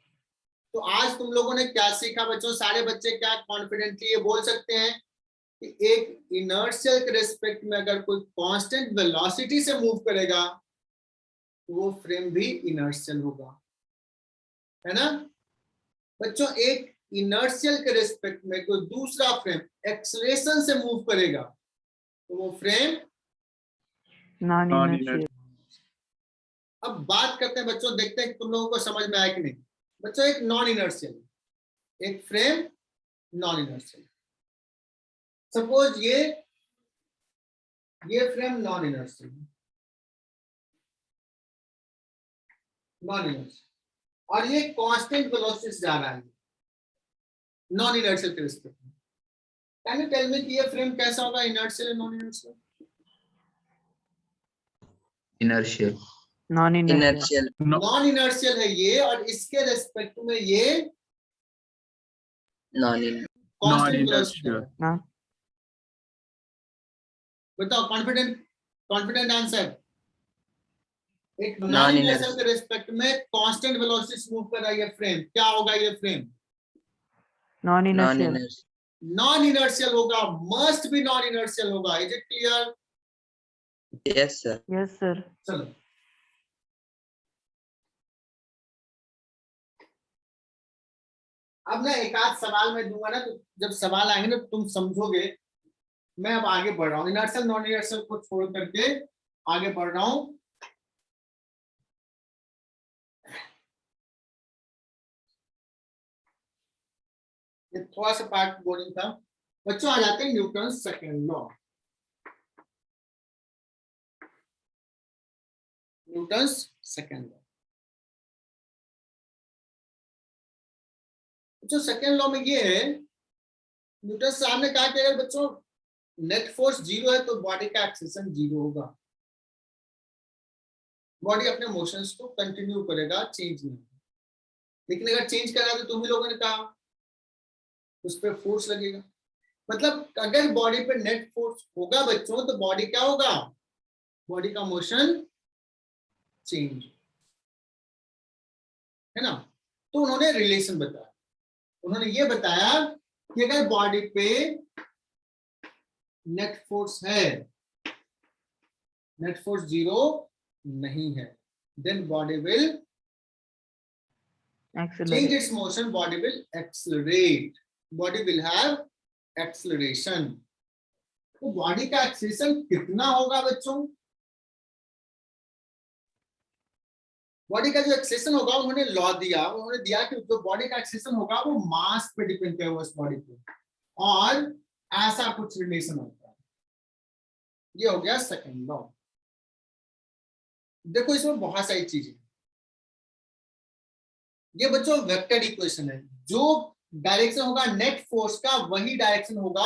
तो आज तुम लोगों ने क्या सीखा बच्चों? सारे बच्चे क्या कॉन्फिडेंटली ये बोल सकते हैं कि एक इनर्शियल के रेस्पेक्ट में अगर कोई कांस्टेंट वेलोसिटी से मूव करेगा तो वो फ्रेम भी इनर्शियल होगा, है ना बच्चों? एक इनर्शियल के रेस्पेक्ट में कोई दूसरा फ्रेम एक्सेलरेशन से मूव करेगा तो वो फ्रेम नॉन Non-inertial. इनर्शियल। अब बात करते हैं बच्चों, देखते हैं कि तुम लोगों को समझ में आया कि नहीं। बच्चों एक नॉन इनर्शियल, एक फ्रेम नॉन इनर्शियल। सपोज ये फ्रेम नॉन इनर्शियल, और ये कांस्टेंट वेलोसिटी से जा रहा है नॉन इनर्शियल के रिस्पेक्ट में। कैन यू टेल मी कि ये फ्रेम कैसा होगा, inertial non inertial? Inertial. Non inertial. Inertial. Non inertial है ये, और इसके रेस्पेक्ट में ये non in constant velocity Non-inertial. है। बताओ कॉन्फिडेंट आंसर। एक नॉन Non-inertial. इनर्शियल के रेस्पेक्ट में कांस्टेंट वेलोसिटी से मूव कर रहा है ये फ्रेम, क्या होगा ये frame? Non non inertial. Inertial. Non inertial होगा, मस्ट बी नॉन इनर्शियल होगा। Is it clear? Yes sir. Yes sir. चलो अब ना एक आध सवाल मैं दूंगा ना, तो जब सवाल आएंगे ना तुम समझोगे। मैं अब आगे बढ़ रहा हूँ, इनर्शियल नॉन इनर्शियल को छोड़ करके आगे बढ़ रहा हूँ। ये थोड़ा सा पार्ट बोरिंग था बच्चों। आ जाते हैं Newton second law. Newton second law, जो सेकेंड लॉ में ये है, न्यूटन साहब ने कहा कि अगर बच्चों नेट फोर्स 0 है तो बॉडी का एक्सेलरेशन 0 होगा। बॉडी अपने मोशंस को कंटिन्यू करेगा, चेंज नहीं होगा। लेकिन अगर चेंज करा तो तुम ही लोगों ने कहा उस पर फोर्स लगेगा। मतलब अगर बॉडी पे नेट फोर्स होगा बच्चों तो बॉडी क्या होगा? बॉडी का मोशन चेंज, है ना। तो उन्होंने रिलेशन बताया। उन्होंने ये बताया कि अगर बॉडी पे नेट फोर्स है, नेट फोर्स 0 नहीं है, then body will change its motion, body will accelerate, body will have acceleration. तो बॉडी का एक्सेलरेशन कितना होगा बच्चों? बॉडी का जो एक्सेलरेशन होगा उन्होंने लॉ दिया, उन्होंने दिया कि जो बॉडी का एक्सेलरेशन होगा वो मास पे डिपेंड करेगा उस बॉडी पे, और ऐसा कुछ रिलेशन होता है। ये हो गया सेकंड लॉ। देखो इसमें बहुत सारी चीजें, ये बच्चों वेक्टर इक्वेशन है। जो डायरेक्शन होगा नेट फोर्स का वही डायरेक्शन होगा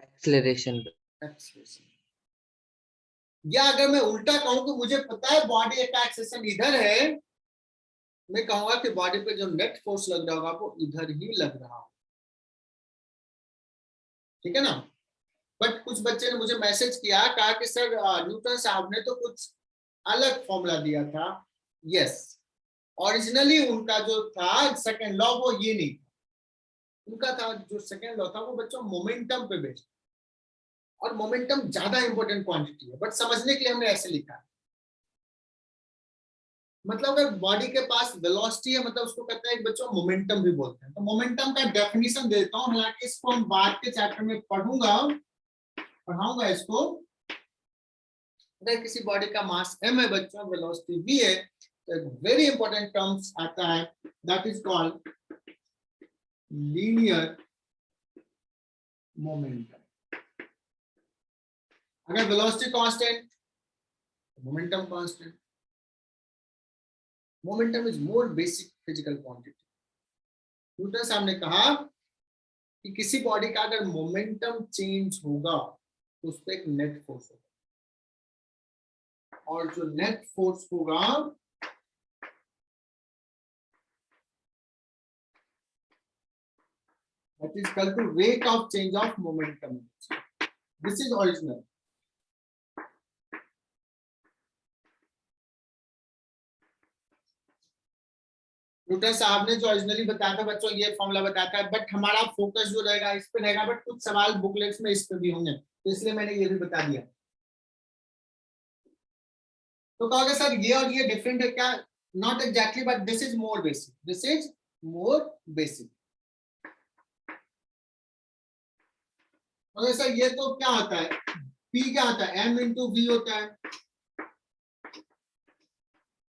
एक्सेलरेशन। एक्सेलरेशन। या अगर मैं उल्टा कहूं कि मुझे पता है बॉडी का एक्सेलरेशन इधर है, मैं कहूंगा कि बॉडी पे जो नेट फोर्स लग रहा होगा वो इधर ही लग रहा होगा, ठीक है ना। बट कुछ बच्चे ने मुझे मैसेज किया, कहा कि सर न्यूटन साहब ने तो कुछ अलग फॉर्मूला दिया था। यस, ओरिजिनली उनका जो था सेकंड लॉ वो ये नहीं था, उनका था जो सेकंड लॉ था वो बच्चों मोमेंटम पे बेस्ड, और मोमेंटम ज्यादा इंपॉर्टेंट क्वांटिटी है, बट समझने के लिए हमने ऐसे लिखा है। मतलब अगर बॉडी के पास वेलोसिटी है मतलब उसको कहते हैं बच्चों मोमेंटम भी बोलते हैं। तो मोमेंटम का डेफिनेशन देता हूं, हालांकि इसको हम बाद के चैप्टर में पढ़ाऊंगा इसको। अगर किसी बॉडी का मास m है बच्चों, वेलोसिटी v है, तो एक वेरी इंपॉर्टेंट टर्म्स आता है, that is called linear momentum. अगर velocity constant, momentum constant. Momentum is more basic physical quantity. Newton साहब ने कहा कि किसी बॉडी का अगर मोमेंटम चेंज होगा तो उस पर एक नेट फोर्स होगा, और जो नेट फोर्स होगा that is equal to rate of change of momentum. This is original. Newton साहब ने जो ओरिजिनली बताया था बच्चों ये फॉर्मूला बताया था, बट हमारा फोकस जो रहेगा इस पे रहेगा, बट कुछ सवाल बुकलेट्स में इस पे भी होंगे, तो इसलिए मैंने ये भी बता दिया। तो कहोगे सर ये और ये डिफरेंट है क्या? Not exactly, but this is more basic, this is more basic. Sir ये तो क्या होता है, P क्या होता है, m इंटू वी होता है।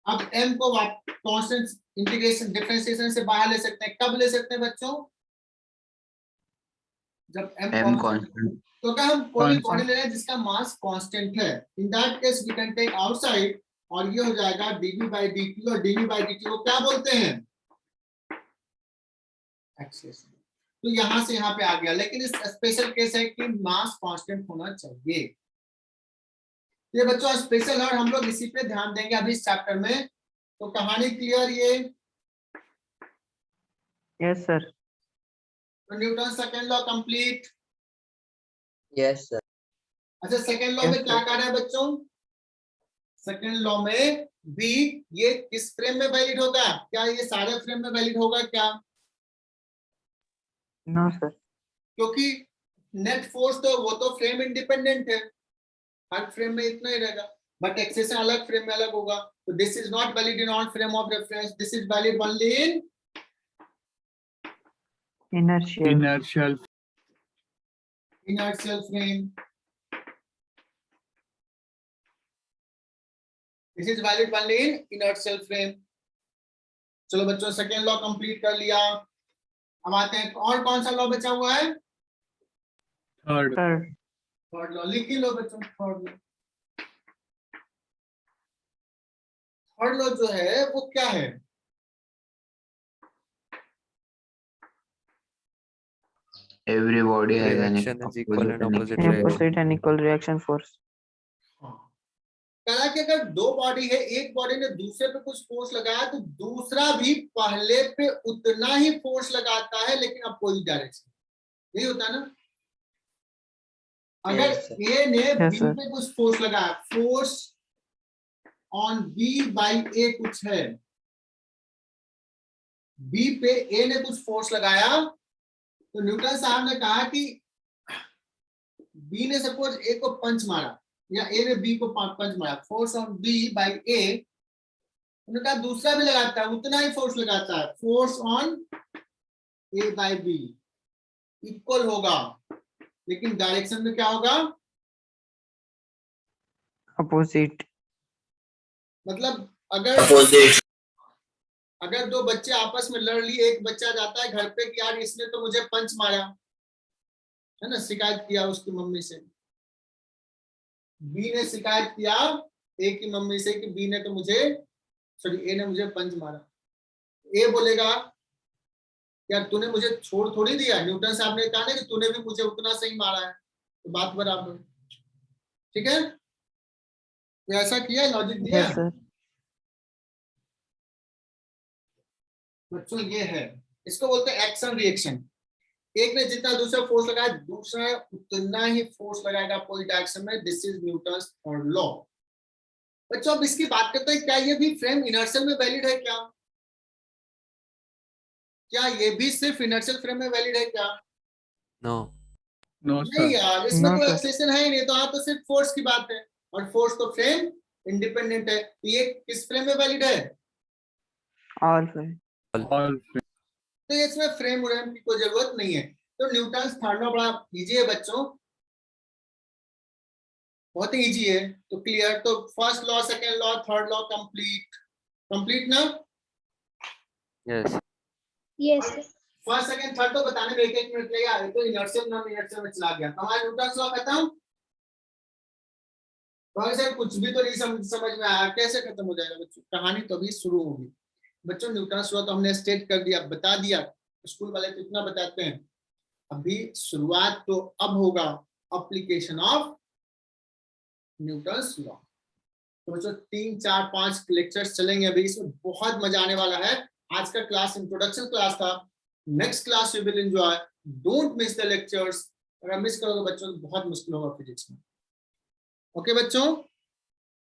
अब m को कांस्टेंट इंटीग्रेशन डिफरेंशिएशन से बाहर ले सकते हैं, कब ले सकते हैं बच्चों? जब m कांस्टेंट। तो क्या हम कोई बॉडी ले रहे हैं जिसका मास कांस्टेंट है, in that case we can take outside, और ये हो जाएगा dv by dt, और dv by dt को क्या बोलते हैं? एक्सेलरेशन। तो यहां से यहां पे आ गया, लेकिन इस स्पेशल केस है कि मास कांस्टेंट होना चाहिए। ये बच्चों स्पेशल है और हम लोग इसी पे ध्यान देंगे अभी इस चैप्टर में। तो कहानी क्लियर ये? Yes sir. तो Newton second law complete? Yes sir. अच्छा सेकंड लॉ में क्या कह रहा है बच्चों? सेकंड लॉ में भी ये किस फ्रेम में वैलिड होगा? क्या ये सारे फ्रेम में वैलिड होगा क्या? No sir. क्योंकि नेट फोर्स तो वो तो फ्रेम इंडिपेंडेंट है, हर फ्रेम में इतना ही रहेगा, बट एक्सेलरेशन अलग फ्रेम में अलग होगा। तो this is not valid in all frame of reference, this is valid only in inertial inertial frame. This is valid only in inertial frame. चलो बच्चों सेकेंड लॉ कंप्लीट कर लिया। अब आते हैं और कौन सा लॉ बचा हुआ है? third थर्ड लॉ लिख ही लो बच्चों। थर्ड लॉ जो है वो क्या है? Every body has an Reaction is equal and opposite reaction. reaction. Opposite and equal reaction force. कहा कि अगर दो बॉडी है, एक बॉडी ने दूसरे पे कुछ फोर्स लगाया तो दूसरा भी पहले पे उतना ही फोर्स लगाता है, लेकिन अपोजिट डायरेक्शन। यही होता है ना? अगर Yes, sir. ए ने Yes, बी sir. पे कुछ फोर्स लगाया, फोर्स ऑन बी बाई ए कुछ है, बी पे ए ने कुछ फोर्स लगाया, तो न्यूटन साहब ने कहा कि बी ने सपोज ए को पंच मारा या ए ने बी को पंच मारा, फोर्स ऑन बी बाई ए, उन्होंने कहा दूसरा भी लगाता है, उतना ही फोर्स लगाता है, force on A by B. Equal होगा, लेकिन डायरेक्शन में क्या होगा? Opposite. मतलब अगर Opposite. अगर दो बच्चे आपस में लड़ लिए, एक बच्चा जाता है घर पे कि यार इसने तो मुझे पंच मारा, है ना, शिकायत किया उसकी मम्मी से। बी ने शिकायत किया ए की मम्मी से कि बी ने तो मुझे, सॉरी ए ने मुझे पंच मारा। ए बोलेगा यार तूने मुझे छोड़ थोड़ी दिया, न्यूटन साहब ने कहा ना कि तूने भी मुझे उतना सही मारा है, तो बात बराबर। ठीक है, तो ऐसा किया, लॉजिक दिया। Yes, sir. बच्चों ये है, इसको बोलते हैं एक्शन रिएक्शन। एक ने जितना दूसरा फोर्स लगाया, दूसरा उतना ही फोर्स लगाएगा अपोजिट डायरेक्शन में। This is Newton's third law. बच्चों अब इसकी बात करते हैं, क्या ये भी फ्रेम इनर्शियल में वैलिड है क्या? क्या ये भी सिर्फ इनर्शियल फ्रेम में वैलिड है क्या? No. No, नहीं sir. यार, इसमें No, कोई sir. एक्सेशन है ही नहीं, तो हाँ तो सिर्फ फोर्स की बात है, और फोर्स तो फ्रेम इंडिपेंडेंट है। तो ये किस फ्रेम में वैलिड है? All five. All frame. तो इसमें फ्रेम की कोई जरूरत नहीं है। तो न्यूटन्स थर्ड लॉ बड़ा इजी है बच्चों, बहुत ही इजी है। तो क्लियर, तो first law, second law, third law complete ना? Yes. Yes, sir. First second third तो बताने में 1-1 मिनट लगेगा, ये तो इनर्शियल नॉन इनर्शियल में चला गया। हमारा न्यूटन्स लॉ खत्म। तो सर कुछ भी तो नहीं समझ में आया, कैसे खत्म हो जाएगा बच्चों? कहानी तो अभी शुरू होगी बच्चों। न्यूटन्स लॉ तो हमने स्टेट कर दिया, बता दिया, स्कूल वाले तो इतना बताते हैं। अभी शुरुआत तो अब होगा एप्लीकेशन ऑफ न्यूटन्स लॉ। तो बच्चों 3, 4, 5 लेक्चर्स चलेंगे अभी, इसमें बहुत मजा आने वाला है। आज का क्लास इंट्रोडक्शन क्लास था, next class you will enjoy, don't miss the lectures. अगर मिस करोगे बच्चों तो बहुत मुश्किल होगा फिजिक्स में। ओके बच्चों।